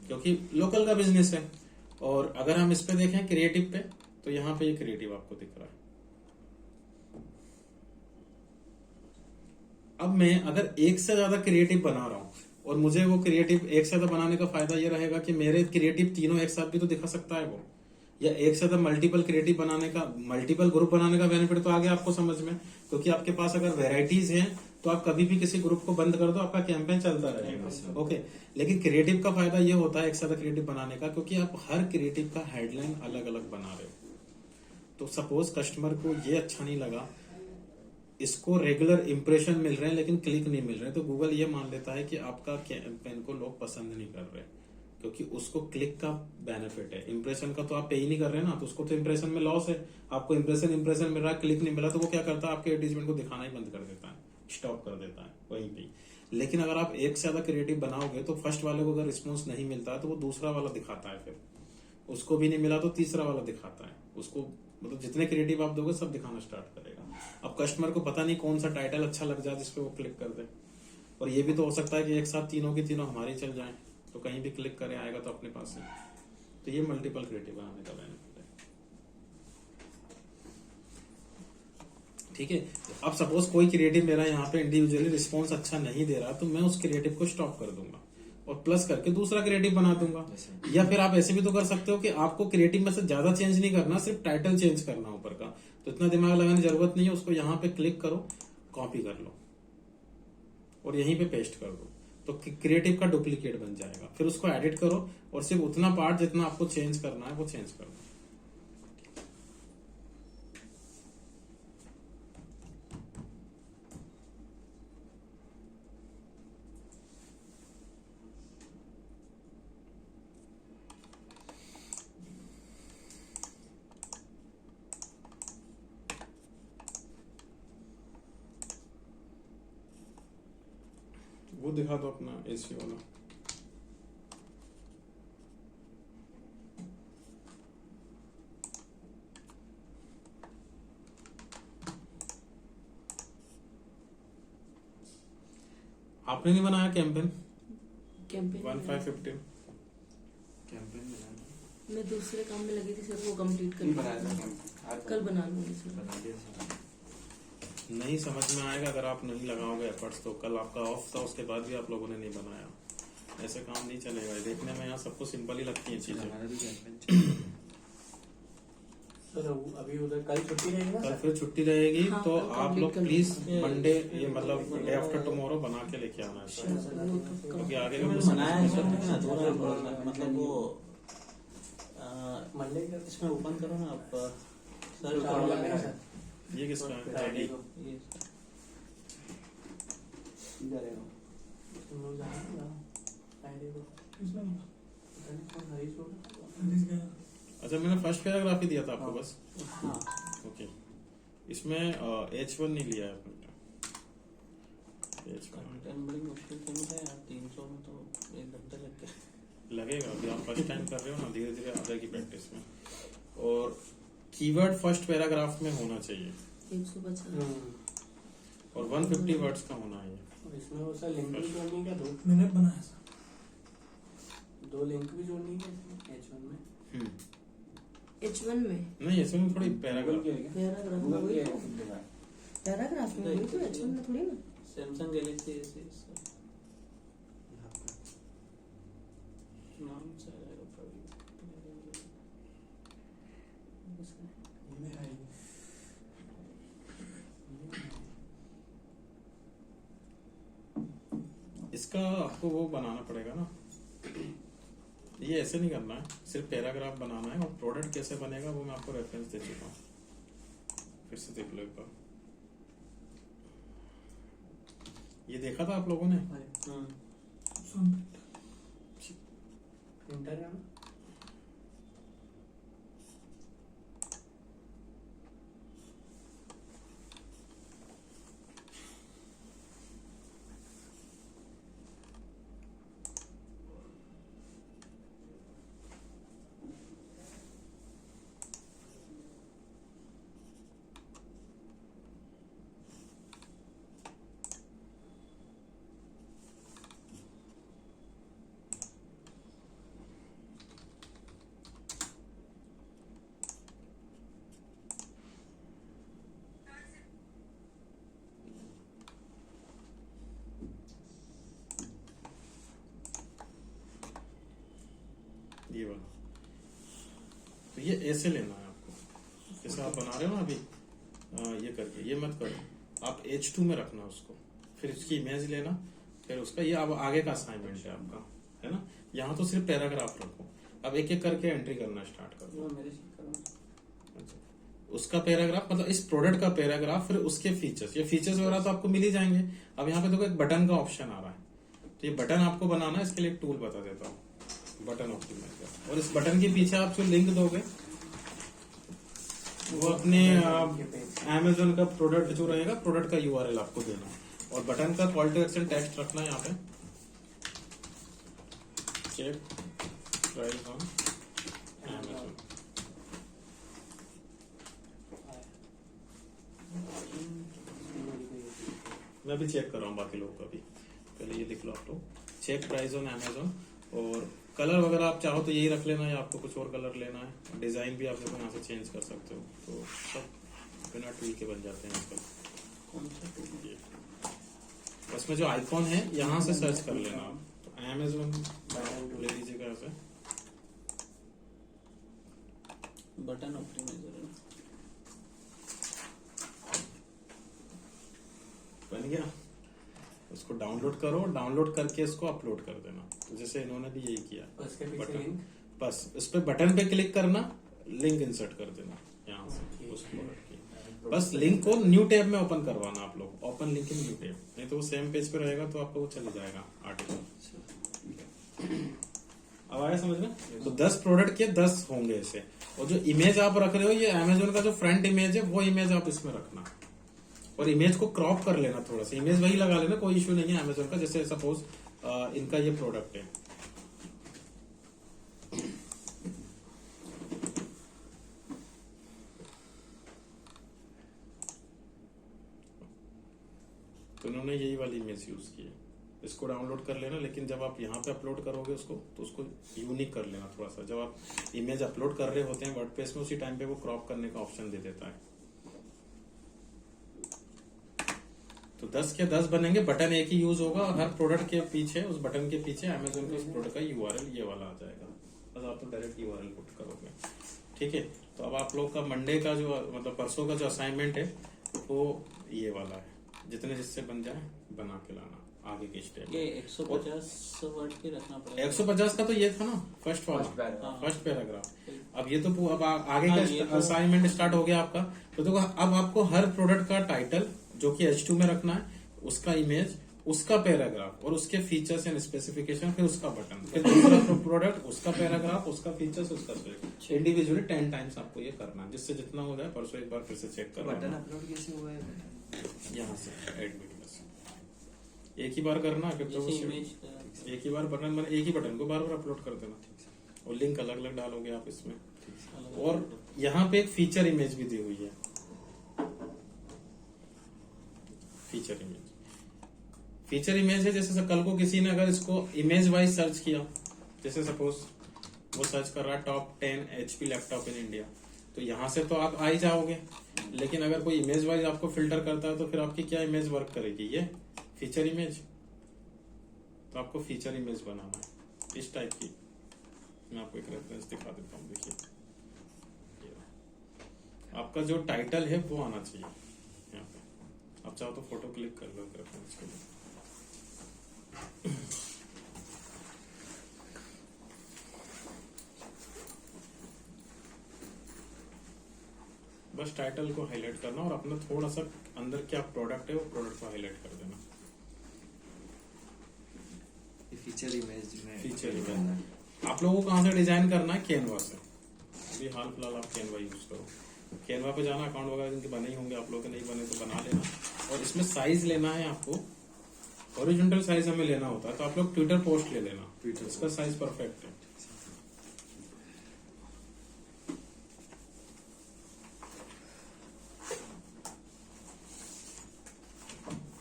क्योंकि लोकल का बिजनेस है। और अगर हम इस पे देखें क्रिएटिव पे, तो यहाँ पे ये क्रिएटिव आपको दिख रहा है। अब मैं अगर एक से ज्यादा क्रिएटिव बना रहा हूं और मुझे वो क्रिएटिव एक से ज्यादा बनाने का फायदा ये रहेगा कि मेरे क्रिएटिव तीनों एक साथ भी तो दिखा सकता है वो, या एक से ज्यादा मल्टीपल क्रिएटिव बनाने का, मल्टीपल ग्रुप बनाने का बेनिफिट तो आ गया आपको समझ में, क्योंकि आपके पास अगर वेराइटीज हैं तो आप कभी भी किसी ग्रुप को बंद कर दो, आपका कैंपेन चलता रहेगा। ओके, लेकिन क्रिएटिव का फायदा ये होता है एक से ज्यादा क्रिएटिव बनाने का, क्योंकि आप हर क्रिएटिव का हेडलाइन अलग अलग बना रहे हो। तो सपोज कस्टमर को ये अच्छा नहीं लगा, इसको रेगुलर इंप्रेशन मिल रहे हैं लेकिन क्लिक नहीं मिल रहे, तो गूगल ये मान लेता है कि आपका कैंपेन को लोग पसंद नहीं कर रहे, क्योंकि उसको क्लिक का बेनिफिट है। इंप्रेशन का तो आप पे ही नहीं कर रहे ना, तो उसको तो इंप्रेशन में लॉस है। आपको इंप्रेशन मिल रहा है, क्लिक नहीं मिला, तो वो क्या करता है, आपके एडवर्टाइजमेंट को दिखाना ही बंद कर देता है, स्टॉप कर देता है वहीं पे। लेकिन अगर आप एक से ज्यादा क्रिएटिव बनाओगे तो फर्स्ट वाले को अगर रिस्पॉन्स नहीं मिलता है तो वो दूसरा वाला दिखाता है, फिर उसको भी नहीं मिला तो तीसरा वाला दिखाता है उसको, मतलब जितने क्रिएटिव आप दोगे सब दिखाना स्टार्ट करेगा। अब कस्टमर को पता नहीं कौन सा टाइटल अच्छा लग जाए जिसपे वो क्लिक कर दे, और ये भी तो हो सकता है कि एक साथ तीनों की तीनों हमारी चल जाए, तो कहीं भी क्लिक करे आएगा तो अपने पास है। तो ये मल्टीपल क्रिएटिव बनाने का बेनिफिट है। ठीक है, अब सपोज कोई क्रिएटिव मेरा यहाँ पे इंडिविजुअली रिस्पॉन्स अच्छा नहीं दे रहा, तो मैं उस क्रिएटिव को स्टॉप कर दूंगा और प्लस करके दूसरा क्रिएटिव बना दूंगा। या फिर आप ऐसे भी तो कर सकते हो कि आपको क्रिएटिव में से ज्यादा चेंज नहीं करना, सिर्फ टाइटल चेंज करना ऊपर का, तो इतना दिमाग लगाने की जरूरत नहीं है। उसको यहाँ पे क्लिक करो, कॉपी कर लो और यहीं पे पेस्ट कर दो, तो क्रिएटिव का डुप्लीकेट बन जाएगा। फिर उसको एडिट करो और सिर्फ उतना पार्ट जितना आपको चेंज करना है वो चेंज कर दो। वो दिखा दो अपना एसी वाला। आपने नहीं बनाया कैंपेन? कैंपेन 1515 कैंपेन बनाना मैं दूसरे काम में लगी थी सर, वो कंप्लीट कर बनाया था कैंपेन कल बना लूंगी सर। बना दिया सर। नहीं समझ में आएगा अगर आप नहीं लगाओगे एफर्ट्स। तो कल आपका ऑफ था, उसके बाद भी आप लोगों ने नहीं बनाया, ऐसे काम नहीं चलेगा। देखने में यहाँ सबको सिंपल ही लगती है चीजें। हमारा भी कैंपेन सर अभी उधर कल छुट्टी रहेगी ना कल सर? फिर छुट्टी रहेगी, हाँ, तो कल आप complete लोग कर प्लीज लेंगे। मंडे ये मतलब डे आफ्टर टुमारो बना के लेके आना है सर, क्योंकि आगे का मैंने कुछ बनाया है समझ सर, में लेकिन अधूरा है थोड़ा सा। मतलब वो मंडे का इसमें ओपन करो ना आप सर। चार लगे ना सर? ये किसका है? फ्राइडे को ये इधर है वो। तुम लोग जाना ना फ्राइडे को? पता नहीं कौन हरीश होगा। अच्छा, मैंने फर्स्ट पैराग्राफ ही दिया था आपको बस। हाँ ओके, इसमें H1 नहीं लिया है आपने। H1 कंटेंट बड़ी मुश्किल से मिला यार, 300 में तो 1 घंटा लग गया। लगेगा, अभी आप फर्स्ट टाइम कर रहे हो ना, धीरे धीरे आ जाएगी प्रैक्टिस में। और कीवर्ड फर्स्ट पैराग्राफ में होना चाहिए 150 और 150 वर्ड्स का होना है। और इसमें वो सर लिंक भी जोड़नी है क्या? मैंने बनाया सर। दो लिंक भी जोड़नी है इसमें H1 में? H1 में नहीं, इसमें थोड़ी पैराग्राफ पैराग्राफ में वही तो, पैराग्राफ में वही तो, H1 में थोड़ी ना। सैमसंग गैलेक्सी ऐसे नाम से आएगा इसका आपको वो बनाना पड़ेगा ना, ये ऐसे नहीं करना है, सिर्फ पैराग्राफ बनाना है। और प्रोडक्ट कैसे बनेगा वो मैं आपको रेफरेंस दे चुका हूँ, फिर से देख लो एक बार। ये देखा था आप लोगों ने? प्रिंटर है ना? ये वाला। तो ये ऐसे लेना है आपको, जैसे आप बना रहे हो ना अभी, ये करके, ये मत करो आप, H2 में रखना उसको, फिर उसकी इमेज लेना, फिर उसका, ये अब आगे का असाइनमेंट है आपका, है ना। यहाँ तो सिर्फ पैराग्राफ रखो, अब एक एक करके एंट्री करना स्टार्ट करो। वो मेरे से करो। अच्छा, उसका पैराग्राफ मतलब इस प्रोडक्ट का पैराग्राफ, फिर उसके फीचर्स, ये फीचर्स वगैरह तो आपको मिल ही जाएंगे। अब यहाँ पे देखो एक बटन का ऑप्शन आ रहा है, तो ये बटन आपको बनाना है, इसके लिए एक टूल बता देता हूँ, बटन ऑप्टिमाइजर। और इस बटन के पीछे आप जो लिंक दोगे वो अपने अमेजोन का प्रोडक्ट जो रहेगा, प्रोडक्ट का यूआरएल आपको देना है, और बटन का कॉल टू एक्शन टेक्स्ट रखना है यहाँ पे, चेक प्राइस ऑन अमेजोन। मैं अभी चेक कर रहा हूँ बाकी लोगों का भी, पहले ये देख लो आप लोग, चेक प्राइस ऑन अमेजोन। और कलर वगैरह आप चाहो तो यही रख लेना, या आपको कुछ और कलर लेना है, डिजाइन भी आप लोग यहाँ से चेंज कर सकते हो, तो सब बिना टूल के बन जाते हैं आजकल। कौन सा टूल? ये बस में जो आइकॉन है यहाँ से सर्च कर लेना आप, तो अमेजोन ले लीजिएगा ऐसे, बटन ऑप्टिमाइजर है। बन गया। उसको डाउनलोड करो, डाउनलोड करके इसको अपलोड कर देना, तो जैसे इन्होंने भी यही किया। उसके पीछे बटन, लिंक, बस उस पे बटन पे क्लिक करना, लिंक इंसर्ट कर देना यहाँ से उस प्रोडक्ट की, बस लिंक को न्यू टैब में ओपन करवाना आप लोग, open link in new tab, नहीं तो वो सेम पेज पे रहेगा तो आपको वो चल जाएगा आर्टिकल। अब आया समझ में? तो 10 प्रोडक्ट के 10 होंगे ऐसे, और जो इमेज आप रख रहे हो ये अमेजोन का जो फ्रंट इमेज है वो इमेज आप इसमें रखना, और इमेज को क्रॉप कर लेना थोड़ा सा, इमेज वही लगा लेना, कोई इश्यू नहीं है अमेजोन का। जैसे सपोज इनका ये प्रोडक्ट है, तो इन्होंने यही वाली इमेज यूज की है, इसको डाउनलोड कर लेना, लेकिन जब आप यहाँ पे अपलोड करोगे उसको तो उसको यूनिक कर लेना थोड़ा सा। जब आप इमेज अपलोड कर रहे होते हैं वर्डप्रेस में, उसी टाइम पे वो क्रॉप करने का ऑप्शन दे देता है। तो 10 के 10 बनेंगे, बटन एक ही यूज होगा, और हर प्रोडक्ट के पीछे, उस बटन के पीछे अमेजोन के उस प्रोडक्ट का यूआरएल ये वाला आ जाएगा, बस आप तो डायरेक्ट यूआरएल पुट करोगे। ठीक है, तो अब आप लोग का मंडे का जो, मतलब परसों का जो असाइनमेंट है वो ये वाला है, जितने जिससे बन जाए बना के लाना आगे के स्टेप। ये 150 वर्ड की रखना पड़ेगा। 150 का तो ये था ना फर्स्ट वाला, फर्स्ट पैराग्राफ। अब ये तो अब आगे का असाइनमेंट स्टार्ट हो गया आपका। तो देखो अब आपको हर प्रोडक्ट का टाइटल जो कि H2 में रखना है, उसका इमेज, उसका पैराग्राफ, और उसके फीचर्स एंड स्पेसिफिकेशन, फिर उसका बटन, फिर दूसरा प्रोडक्ट, उसका पैराग्राफ, उसका फीचर्स, उसका स्पेसिफिकेशन, इंडिविजुअली 10 टाइम्स आपको ये करना है, जिससे जितना हो जाए। परसों एक बार फिर से चेक करना। बटन अपलोड कैसे हुआ है? यहाँ से एडमिट में एक ही बार करना, फिर तो इमेज एक ही बार बटन, मैंने एक ही बटन को बार बार अपलोड कर देना, और लिंक अलग अलग डालोगे आप इसमें। और यहाँ पे एक फीचर इमेज भी दी हुई है, फीचर इमेज, फीचर इमेज है। जैसे कल को किसी ने अगर इसको इमेज वाइज सर्च किया, जैसे सपोज वो सर्च कर रहा है top 10 HP laptop in India, तो यहाँ से तो आप आ ही जाओगे, लेकिन अगर कोई इमेज वाइज आपको फिल्टर करता है तो फिर आपकी क्या इमेज वर्क करेगी? ये फीचर इमेज। तो आपको फीचर इमेज बनाना है इस टाइप की। मैं आपको एक रेफरेंस दिखा देता हूँ, देखिए आपका जो टाइटल है वो आना चाहिए यहाँ पे। आप चाहो तो फोटो क्लिक कर लो रेफरेंस के लिए। बस टाइटल को हाईलाइट करना और अपना थोड़ा सा अंदर क्या प्रोडक्ट है वो प्रोडक्ट को हाईलाइट कर देना। फीचर इमेज में, फीचर इमेज आप लोगों को कहाँ से डिजाइन करना है? कैनवा से। अभी हाल फिलहाल आप कैनवा यूज करो। कैनवा पे जाना, अकाउंट वगैरह जिनके बने ही होंगे, आप लोग के नहीं बने तो बना लेना। और इसमें साइज लेना है आपको, हॉरिजॉन्टल साइज हमें लेना होता है, तो आप लोग ट्विटर पोस्ट ले लेना, इसका साइज परफेक्ट है।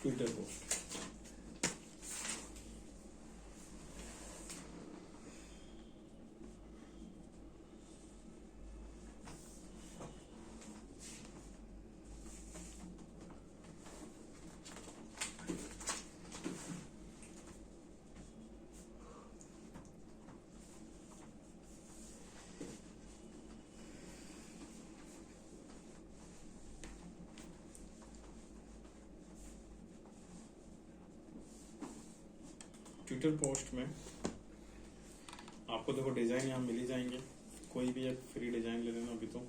ट्विटर पोस्ट ट्विटर पोस्ट में आपको देखो डिजाइन यहाँ मिल ही जाएंगे, कोई भी एक फ्री डिजाइन ले लेना अभी तो।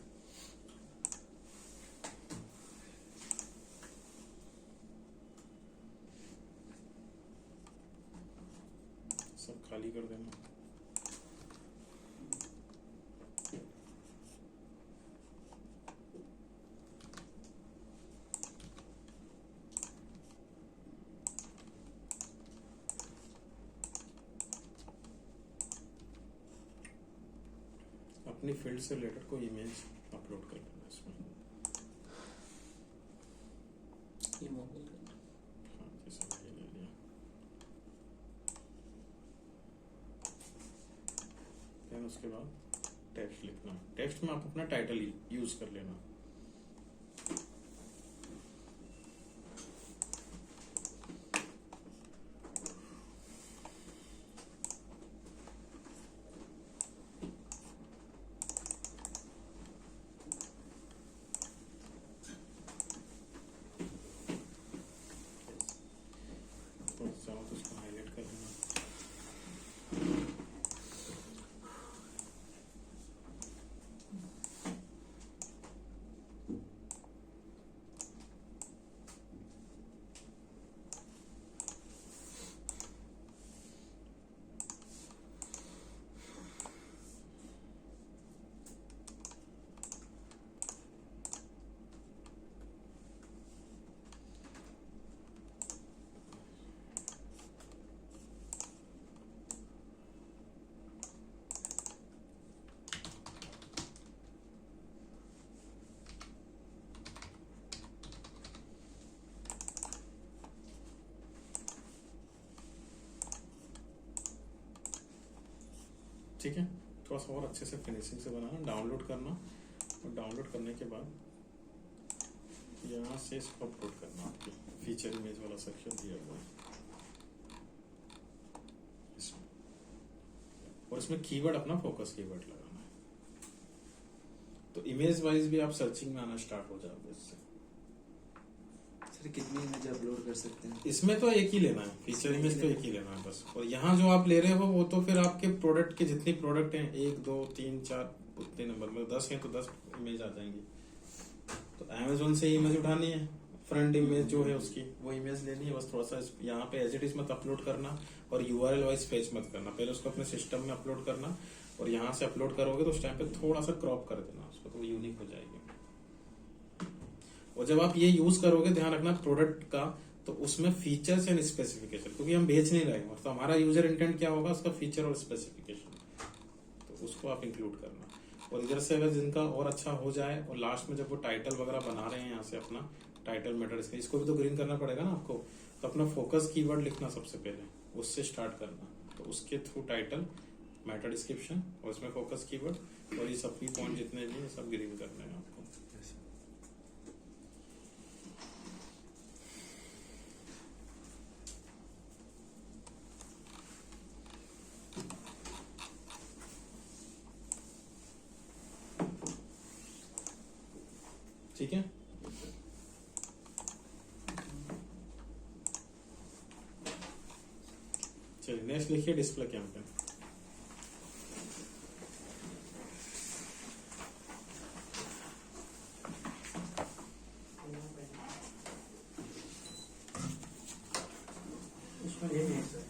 सब खाली कर देना। अपनी फील्ड से रिलेटेड कोई इमेज अपलोड कर देना इसमें। ये मोबाइल का हाँ, जैसे मैंने ले लिया। फिर उसके बाद टेक्स्ट लिखना। टेक्स्ट में आप अपना टाइटल यूज कर लेना। चाहो तो उसको हाईलाइट कर देना। ठीक है, थोड़ा सा और अच्छे से फिनिशिंग से बनाना, डाउनलोड करना, और डाउनलोड करने के बाद यहाँ से इसको अपलोड करना। आपके फीचर इमेज वाला सेक्शन दिया हुआ है इसमें, और इसमें कीवर्ड अपना फोकस कीवर्ड लगाना है। तो इमेज वाइज भी आप सर्चिंग में आना स्टार्ट हो जाओगे इससे। सर कितनी इमेज अपलोड कर सकते हैं? इसमें तो एक ही लेना है, फीचर इमेज तो एक ही लेना है बस। और यहाँ जो आप ले रहे हो वो तो फिर आपके प्रोडक्ट के जितनी प्रोडक्ट हैं, 1 2 3 4 उतने नंबर में 10 हैं तो 10 इमेज आ जाएंगी। तो अमेजोन से इमेज उठानी है, फ्रंट इमेज जो है उसकी वो इमेज लेनी है बस। थोड़ा सा यहाँ पे एज इट इज मत अपलोड करना, और यूआरएल वाइज फेच मत करना। पहले उसको अपने सिस्टम में अपलोड करना, और यहाँ से अपलोड करोगे तो उस टाइम पे थोड़ा सा क्रॉप कर देना उसको, तो वो यूनिक हो जाएगी। और जब आप ये यूज करोगे, ध्यान रखना प्रोडक्ट का, तो उसमें फीचर्स एंड स्पेसिफिकेशन, क्योंकि हम बेच नहीं रहे हैं, तो हमारा यूजर इंटेंट क्या होगा, उसका फीचर और स्पेसिफिकेशन, तो उसको आप इंक्लूड करना। और इधर से अगर जिनका और अच्छा हो जाए, और लास्ट में जब वो टाइटल वगैरह बना रहे हैं यहाँ से अपना टाइटल मैटर, इसको भी तो ग्रीन करना पड़ेगा ना आपको, तो अपना फोकस कीवर्ड लिखना सबसे पहले, उससे स्टार्ट करना। तो उसके थ्रू टाइटल, मैटर डिस्क्रिप्शन, और उसमें फोकस कीवर्ड, और ये सभी पॉइंट जितने भी हैं सब ग्रीन करने हैं आपको। ठीक है, चलिए नेक्स्ट लिखिए डिस्प्ले कैंपेन। उसमें ये नहीं सर,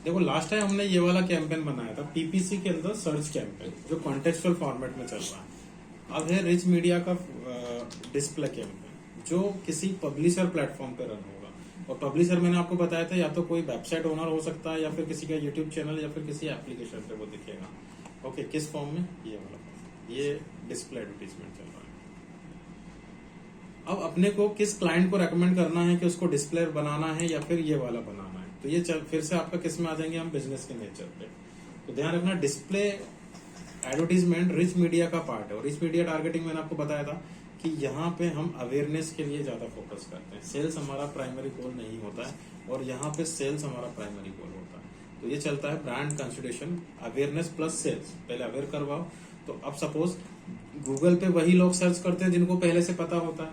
देखो लास्ट टाइम हमने ये वाला कैंपेन बनाया था पीपीसी के अंदर, सर्च कैंपेन जो कॉन्टेक्चुअल फॉर्मेट में चल रहा है। अब है रिच मीडिया का डिस्प्ले कैंपेन, जो किसी पब्लिशर प्लेटफॉर्म पे रन होगा। और पब्लिशर मैंने आपको बताया था, या तो कोई वेबसाइट ओनर हो सकता है, या फिर किसी का यूट्यूब चैनल, या फिर किसी एप्लीकेशन पे वो दिखेगा। ओके, किस फॉर्म में? ये वाला, ये डिस्प्ले एडवर्टीजमेंट चल रहा है। अब अपने को किस क्लाइंट को रेकमेंड करना है कि उसको डिस्प्ले बनाना है या फिर ये वाला बनाना है, तो ये फिर से आपका किस में आ जाएंगे हम, बिजनेस के नेचर पे। तो ध्यान रखना, डिस्प्ले एडवर्टीजमेंट रिच मीडिया का पार्ट है। और रिच मीडिया टारगेटिंग मैंने आपको बताया था कि यहाँ पे हम अवेयरनेस के लिए ज्यादा फोकस करते हैं। सेल्स हमारा प्राइमरी गोल नहीं होता है, और यहाँ पे सेल्स हमारा प्राइमरी गोल होता है। तो तो ये चलता है brand consideration awareness plus sales. पहले अवेयर करवाओ। तो अब सपोज गूगल पे वही लोग सर्च करते हैं जिनको पहले से पता होता है,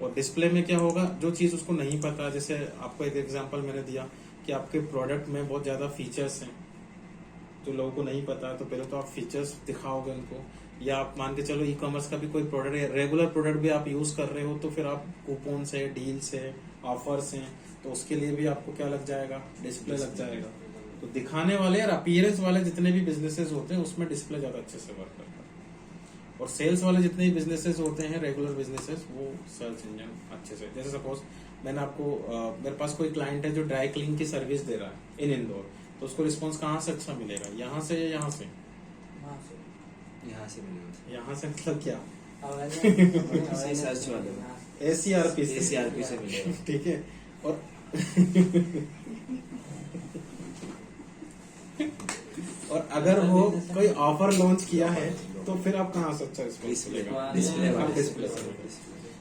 और डिस्प्ले में क्या होगा, जो चीज उसको नहीं पता। जैसे आपको एक एग्जांपल मैंने दिया कि आपके प्रोडक्ट में बहुत ज्यादा फीचर्स हैं जो लोगों को नहीं पता, तो पहले तो आप फीचर्स दिखाओगे उनको। या आप मान के चलो ई कॉमर्स का भी कोई प्रोडक्ट है, रेगुलर प्रोडक्ट भी आप यूज कर रहे हो, तो फिर आप कूपन है, डील्स है, ऑफर्स हैं, तो उसके लिए भी आपको क्या लग जाएगा, डिस्प्ले लग जाएगा। तो दिखाने वाले और अपीयरेंस वाले जितने भी बिजनेसेस होते हैं उसमें डिस्प्ले ज्यादा अच्छे से वर्क करता है। और सेल्स वाले जितने भी बिजनेसेस होते हैं, रेगुलर बिजनेसेस, वो सर्च इंजन अच्छे से। जैसे सपोज मैंने आपको मेरे पास कोई क्लाइंट है जो ड्राई क्लीन की सर्विस दे रहा है इन इंदौर, तो उसको रिस्पॉन्स कहाँ से अच्छा मिलेगा, यहाँ से या यहाँ से? यहाँ से मिलेगा। यहाँ से मतलब क्या? सर्च वाले ACRP से मिलेगा। ठीक है। और और अगर वो कोई ऑफर लॉन्च किया है तो फिर आप कहाँ से अच्छा रिस्पॉन्स मिलेगा? डिस्प्ले से।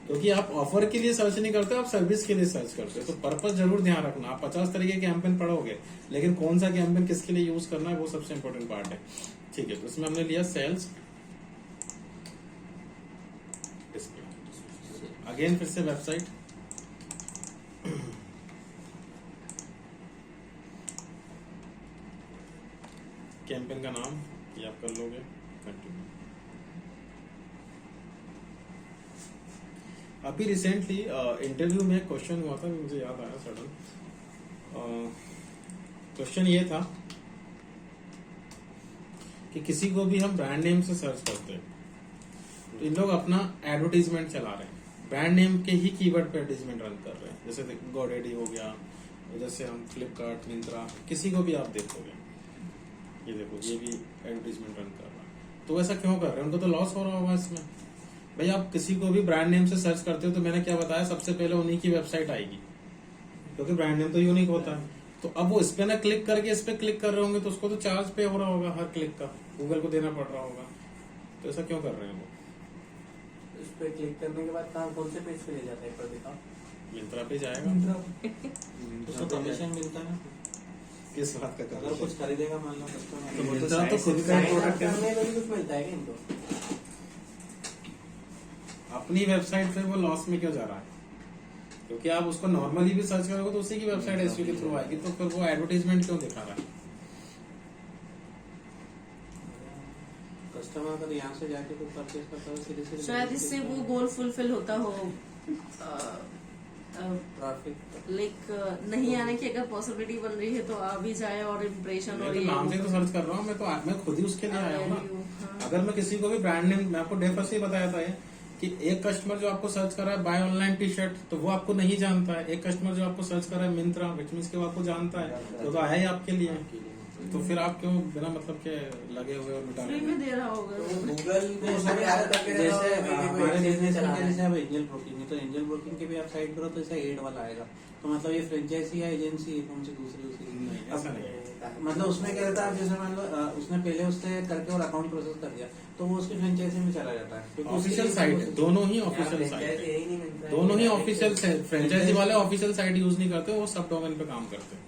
क्योंकि आप ऑफर के लिए सर्च नहीं करते, आप सर्विस के लिए सर्च करते हो। तो पर्पस जरूर ध्यान रखना। आप 50 तरीके के कैंपेन पढ़ोगे, लेकिन कौन सा कैंपेन किसके लिए यूज करना है वो सबसे इंपॉर्टेंट पार्ट है। ठीक है, तो इसमें हमने लिया सेल्स, डिस्प्ले। अगेन फिर से वेबसाइट, कैंपेन का नाम ये आप कर लोगे, कंटिन्यू। अभी रिसेंटली इंटरव्यू में क्वेश्चन हुआ था, मुझे याद आया सडन। क्वेश्चन ये था कि किसी को भी हम ब्रांड नेम से सर्च करते हैं, तो इन लोग अपना एडवर्टीजमेंट चला रहे हैं, ब्रांड नेम के ही कीवर्ड पे एडवर्टीजमेंट रन कर रहे हैं। जैसे गोडेडी हो गया, जैसे हम फ्लिपकार्ट, मिंत्रा, किसी को भी आप देखोगे, ये देखो ये भी एडवर्टीजमेंट रन कर रहा है। तो ऐसा क्यों कर रहे हैं? उनको तो लॉस हो रहा होगा इसमें। भाई आप किसी को भी ब्रांड नेम से सर्च करते हो तो मैंने क्या बताया, सबसे पहले उन्हीं की वेबसाइट आएगी, क्योंकि ब्रांड नेम तो यूनिक होता है। तो अब वो इस पे ना क्लिक करके इस पे क्लिक कर रहे होंगे, तो उसको तो चार्ज पे हो रहा होगा, हर क्लिक का गूगल को देना पड़ रहा होगा। तो ऐसा क्यों कर रहे हैं वो? इस पे क्लिक करने के बाद कहाँ, कौन से पेज पे ले जाता है, पर दिखाओ। मिंत्रा पे जाएगा, उसको कमीशन मिलता है ना। किस बात का अगर कुछ खरीदेगा मान लो कस्टमर, तो मिंत्रा तो खुद का प्रोडक्ट है, करने में भी कुछ मिलता है क्या इनको? अपनी वेबसाइट पे वो लॉस में क्यों जा रहा है? क्योंकि आप उसको नॉर्मली भी सर्च करोगे तो उसी की वेबसाइट एसईओ के थ्रू आएगी, तो फिर वो एडवर्टाइजमेंट क्यों दिखा रहा है? कस्टमर अगर यहाँ से जाके कुछ परचेज करता है सीधे सीधे शायद इससे वो गोल फुलफिल होता हो, ट्रैफिक लाइक नहीं आने की अगर पॉसिबिलिटी बन रही है तो आ भी जाए, और इम्प्रेशन मैं और तो ये नाम से तो सर्च कर रहा हूँ, मैं खुद ही उसके लिए आया हूँ ना। हाँ। अगर मैं किसी को भी ब्रांड नेम, मैं आपको डेफर से ही बताया था ये, कि एक कस्टमर जो आपको सर्च कर रहा है बाय ऑनलाइन टी शर्ट, तो वो आपको नहीं जानता है। एक कस्टमर जो आपको सर्च कर रहा है मिंत्रा, विच मींस के वो आपको जानता है, तो आया ही आपके लिए। तो फिर आप क्यों बिना मतलब के लगे हुए और मिटा फ्री में दे रहा होगा। गूगल में सब याद करके जैसे हमारे बिजनेस चला में जैसे अब एंजल ब्रोकिंग है, तो एंजल ब्रोकिंग की भी आप साइट करो तो ऐसा एड वाला आएगा। तो मतलब ये फ्रेंचाइजी या एजेंसी है, कौन सी दूसरी नहीं, ऐसा नहीं है। मतलब उसमें क्या रहता है, जैसे मान लो उसने पहले उससे करके और अकाउंट प्रोसेस कर दिया, तो वो उसकी फ्रेंचाइजी में चला जाता है, क्योंकि ऑफिशियल साइट है, दोनों ही ऑफिशियल साइट है, दोनों ही ऑफिशियल। फ्रेंचाइजी वाले ऑफिशियल साइट यूज नहीं करते, वो सब डोमेन पे काम करते हैं।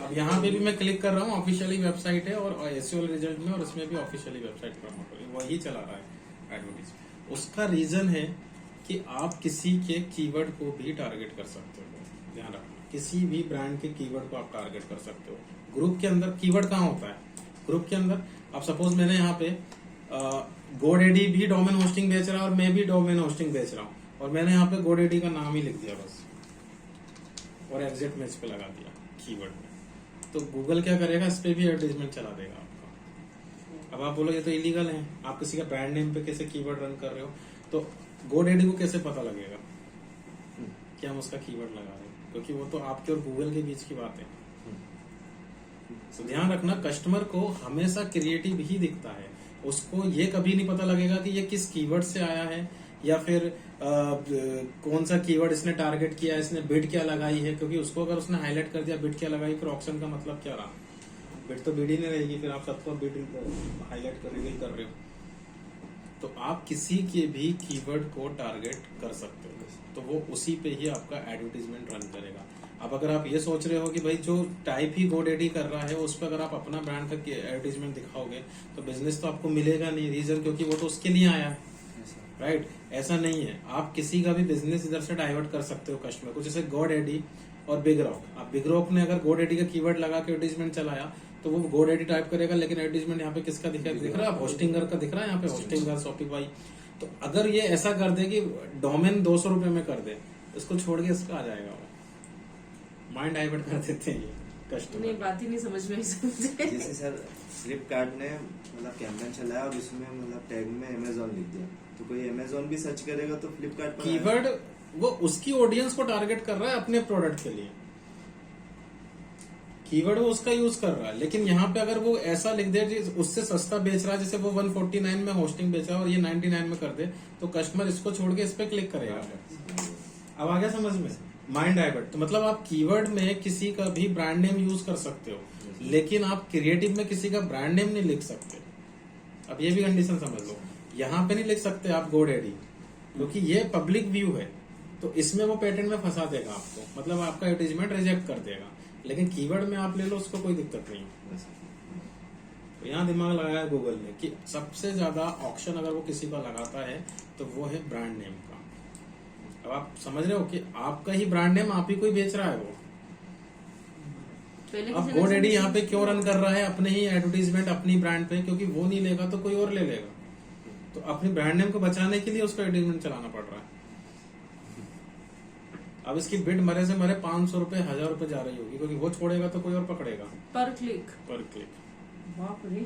अब यहाँ पे भी मैं क्लिक कर रहा हूँ, ऑफिशियली वेबसाइट है, और एसईओ रिजल्ट में और इसमें भी ऑफिशियली वेबसाइट प्रमोट है, वही चला रहा है एडवर्टाइज। उसका रीजन है कि आप किसी के कीवर्ड को भी टारगेट कर सकते हो। ध्यान रखना, किसी भी ब्रांड के कीवर्ड को आप टारगेट कर सकते हो। ग्रुप के अंदर कीवर्ड कहाँ होता है? ग्रुप के अंदर आप सपोज मैंने यहाँ पे गोडेडी भी डोमेन होस्टिंग बेच रहा है और मैं भी डोमेन होस्टिंग बेच रहा हूँ, और मैंने यहाँ पे गोडेडी का नाम ही लिख दिया बस, और एग्जिट मैच पे लगा दिया कीवर्ड में, तो गूगल क्या करेगा, इस पे भी एडवर्टाइजमेंट चला देगा आपका। अब आप बोलो ये तो इलीगल है, आप किसी का ब्रांड नेम पे कैसे कीवर्ड रन कर रहे हो? तो गोडेडी को कैसे पता लगेगा कि हम उसका कीवर्ड लगा रहे हैं? क्योंकि वो तो आपके और गूगल के बीच की बात है। तो ध्यान रखना, कस्टमर को हमेशा क्रिएटिव ही दिखता है, उसको ये कभी नहीं पता लगेगा कि ये किस कीवर्ड से आया है, या फिर कौन सा कीवर्ड इसने टारगेट किया है, इसने बिड क्या लगाई है। क्योंकि उसको अगर उसने हाईलाइट कर दिया बिड क्या लगाई, फिर ऑप्शन का मतलब क्या रहा? बिड तो बिड ही नहीं रहेगी, फिर आप सबको बिड हाईलाइट कर रिवील कर रहे हो। तो आप किसी के भी कीवर्ड को टारगेट कर सकते हो, तो वो उसी पे ही आपका एडवर्टीजमेंट रन करेगा। अब अगर आप ये सोच रहे हो कि भाई जो टाइप ही GoDaddy कर रहा है उस पर अगर आप अपना ब्रांड का एडवर्टीजमेंट दिखाओगे तो बिजनेस तो आपको मिलेगा नहीं। रीजन क्योंकि वो तो उसके लिए आया है, राइट? ऐसा नहीं है, आप किसी का भी बिजनेस इधर से डाइवर्ट कर सकते हो कस्टमर को। जैसे GoDaddy और बिग रॉक, आप बिग रॉक ने अगर GoDaddy का कीवर्ड लगा के एडवर्टीजमेंट चलाया तो वो GoDaddy टाइप करेगा, लेकिन एडवर्टीजमेंट यहाँ पे किसका दिख रहा है? होस्टिंगर का दिख रहा है यहाँ पे, होस्टिंगर, शॉपिफाई। तो अगर ये ऐसा कर दे कि डोमेन 200 रुपए में कर दे, इसको छोड़ के इस पे आ जाएगा वो। माइंड डाइवर्ट कर देते हैं ये नहीं, कस्टमर। बात ही नहीं समझ में आई समझे। जैसे सर फ्लिपकार्ट ने मतलब कैंपेन चलाया और उसमें मतलब टैग में अमेजोन लिख दिया, तो कोई अमेजोन भी सर्च करेगा तो फ्लिपकार्ट पर कीवर्ड वो उसकी ऑडियंस को टारगेट कर रहा है अपने प्रोडक्ट के लिए, कीवर्ड वो उसका यूज कर रहा है। लेकिन यहाँ पे अगर वो ऐसा लिख दे उससे सस्ता बेच रहा है, जैसे वो 149 में होस्टिंग बेचा और ये 99 में कर दे, तो कस्टमर इसको छोड़ के इस पे क्लिक करेगा। अब आ गया समझ में? Mind divert. तो मतलब आप कीवर्ड में किसी का भी ब्रांड नेम यूज कर सकते हो, लेकिन आप क्रिएटिव में किसी का ब्रांड नेम नहीं लिख सकते। अब ये भी कंडीशन समझ लो, यहाँ पे नहीं लिख सकते आप GoDaddy, क्योंकि ये पब्लिक व्यू है, तो इसमें वो पेटेंट में फंसा देगा आपको, मतलब आपका एडवर्टीजमेंट रिजेक्ट कर देगा। लेकिन कीवर्ड में आप ले लो, उसको कोई दिक्कत नहीं। तो यहाँ दिमाग लगाया गूगल ने कि सबसे ज्यादा ऑक्शन अगर वो किसी का लगाता है तो वो है ब्रांड नेम का। अब आप समझ रहे हो कि आपका ही ब्रांड नेम आप ही कोई बेच रहा है वो। अब GoDaddy यहाँ पे क्यों रन कर रहा है अपने ही एडवर्टीजमेंट अपनी ब्रांड पे? क्योंकि वो नहीं लेगा तो कोई और ले लेगा, तो अपनी ब्रांड नेम को बचाने के लिए उसका एडवर्टीजमेंट चलाना पड़ रहा है। अब इसकी बिड मरे से मरे 500 रुपए 1000 रुपए जा रही होगी, क्योंकि वो छोड़ेगा तो कोई और पकड़ेगा पर क्लिक। बाप रे।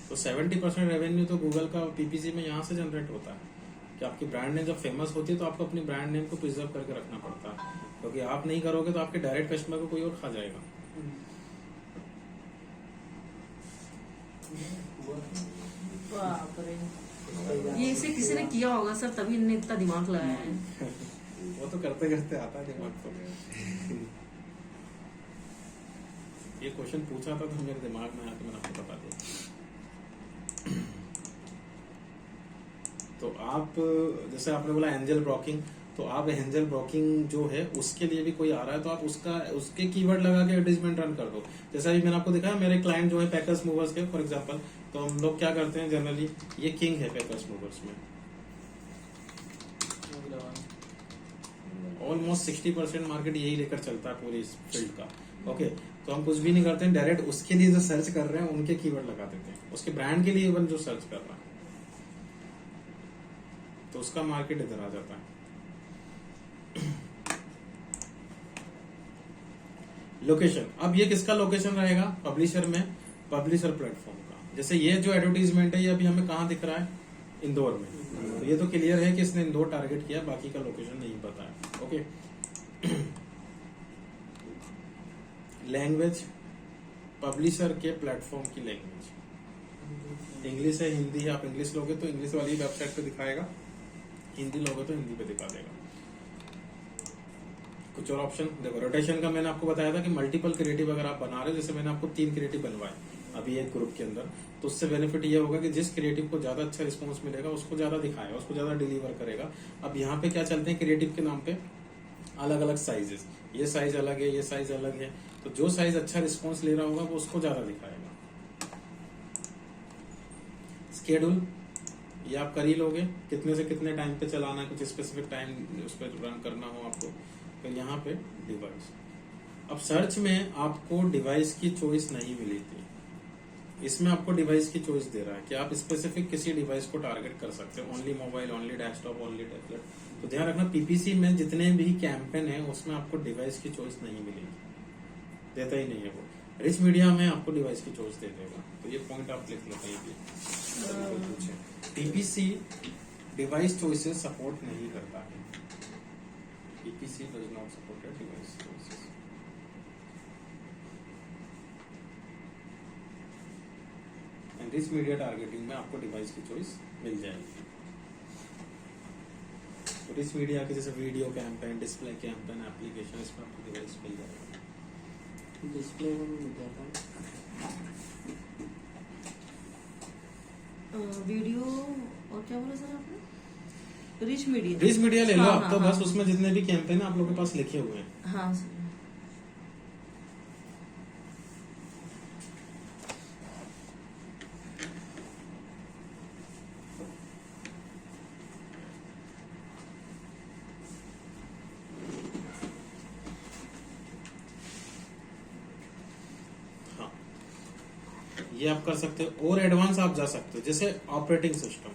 तो 70% रेवेन्यू तो गूगल का PPC में यहाँ से जनरेट होता है कि आपकी ब्रांड नेम जब फेमस होती है तो आपको अपनी ब्रांड नेम को प्रिजर्व करके रखना पड़ता है, क्योंकि आप नहीं करोगे तो आपके डायरेक्ट कस्टमर को कोई और खा जाएगा। बाप रे, ये इसे किसी ने किया होगा सर, तभी इनने इतना दिमाग लगाया है। वो तो करते करते आता है दिमाग को। ये क्वेश्चन पूछा था तो मेरे दिमाग में आया तो मैंने आपको बता दिया। तो आप जैसे आपने बोला एंजल ब्रोकिंग, तो आप एंजल ब्रोकिंग जो है उसके लिए भी कोई आ रहा है तो आप उसके कीवर्ड लगा के एडवर्टीजमेंट रन कर दो। जैसा अभी मैंने आपको दिखाया, मेरे क्लाइंट जो है पैकर्स मूवर्स के फॉर एग्जांपल, तो हम लोग क्या करते हैं जनरली, ये किंग है पैकर्स मूवर्स में, ऑलमोस्ट 60% मार्केट यही लेकर चलता है पूरी इस फील्ड का। ओके, तो हम कुछ भी नहीं करते हैं, डायरेक्ट उसके लिए जो सर्च कर रहे हैं उनके कीवर्ड लगा देते हैं, उसके ब्रांड के लिए इवन जो सर्च कर रहा है, तो उसका मार्केट इधर आ जाता है। लोकेशन, अब ये किसका लोकेशन रहेगा पब्लिशर में? पब्लिशर प्लेटफॉर्म का। जैसे ये जो एडवर्टीजमेंट है ये अभी हमें कहाँ दिख रहा है? इंदौर में। तो ये तो क्लियर है कि इसने इंदौर टारगेट किया, बाकी का लोकेशन नहीं पता है। ओके। लैंग्वेज, पब्लिशर के प्लेटफॉर्म की लैंग्वेज इंग्लिश है, हिंदी है। आप इंग्लिश लोगे तो इंग्लिश वाली वेबसाइट पे दिखाएगा, हिंदी लोगे तो हिंदी पे दिखा देगा। कुछ और ऑप्शन देखो, रोटेशन का मैंने आपको बताया था कि मल्टीपल क्रिएटिव अगर आप बना रहे हो, जैसे मैंने आपको 3 क्रिएटिव बनवाए अभी एक ग्रुप के अंदर, तो उससे बेनिफिट ये होगा कि जिस क्रिएटिव को ज्यादा अच्छा रिस्पॉन्स मिलेगा उसको ज्यादा दिखाएगा, उसको ज्यादा डिलीवर करेगा। अब यहाँ पे क्या चलते हैं क्रिएटिव के नाम पे अलग अलग साइजेस, ये साइज अलग है, ये साइज अलग है, तो जो साइज अच्छा रिस्पॉन्स ले रहा होगा वो उसको ज्यादा दिखाएगा। स्केड्यूल, ये आप कर ही लोगे, कितने से कितने टाइम पे चलाना है, कुछ स्पेसिफिक टाइम उस पर रन करना हो आपको। फिर यहाँ पे डिवाइस, अब सर्च में आपको डिवाइस की चॉइस नहीं मिली थी, इसमें आपको डिवाइस की चॉइस दे रहा है कि आप स्पेसिफिक किसी डिवाइस को टारगेट कर सकते हो, only mobile, only desktop, only tablet. तो ध्यान रखना पीपीसी में जितने भी कैंपेन है उसमें आपको डिवाइस की चॉइस नहीं मिलेगी, देता ही नहीं है वो। रिच मीडिया में आपको डिवाइस की चॉइस दे देगा, तो ये पॉइंट आप लिख लो कहीं भी। पीपीसी डिवाइस चॉइसेस सपोर्ट नहीं करता है, PPC does not support device choices. Rich media targeting में आपको डिवाइस की चॉइस मिल जाएगी। तो रिच मीडिया के जैसे video campaign, display campaign, application, इसमें आपको डिवाइस मिल जाएगा। डिस्प्ले में मिल जाता है वीडियो और क्या बोला सर आपने? Rich media. रिच मीडिया ले लो हाँ, आप तो हाँ, बस उसमें जितने भी कैंपेन आप लोगों के पास लिखे हुए हैं। हाँ हाँ, ये आप कर सकते हो। और एडवांस आप जा सकते हो, जैसे ऑपरेटिंग सिस्टम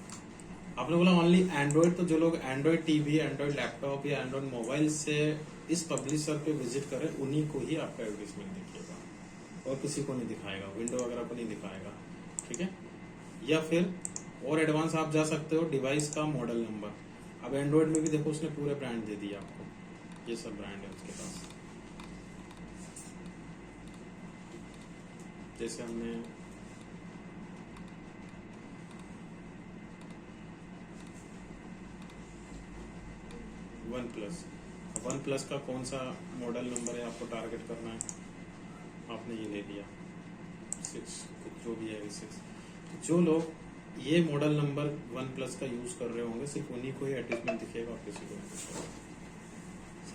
आपने बोला ओनली एंड्रॉइड, तो जो लोग एंड्रॉइड टीवी, एंड्रॉइड लैपटॉप या एंड्रॉइड मोबाइल से इस पब्लिशर पे विजिट करें, उन्हीं को ही आपका एडवर्टीजमेंट दिखेगा और किसी को नहीं दिखाएगा, विंडो वगैरह को नहीं दिखाएगा, ठीक है। या फिर और एडवांस आप जा सकते हो, डिवाइस का मॉडल नंबर। अब एंड्रॉइड में भी देखो उसने पूरे ब्रांड दे दिए आपको, ये सब ब्रांड है उसके पास। जैसे हमने वन प्लस का कौन सा मॉडल नंबर है आपको टारगेट करना है, आपने ये ले लिया 6, जो भी है 6। जो लोग ये मॉडल नंबर वन प्लस का यूज कर रहे होंगे सिर्फ उन्हीं को ही एडवर्टाइजमेंट दिखेगा और किसी को नहीं दिखेगा।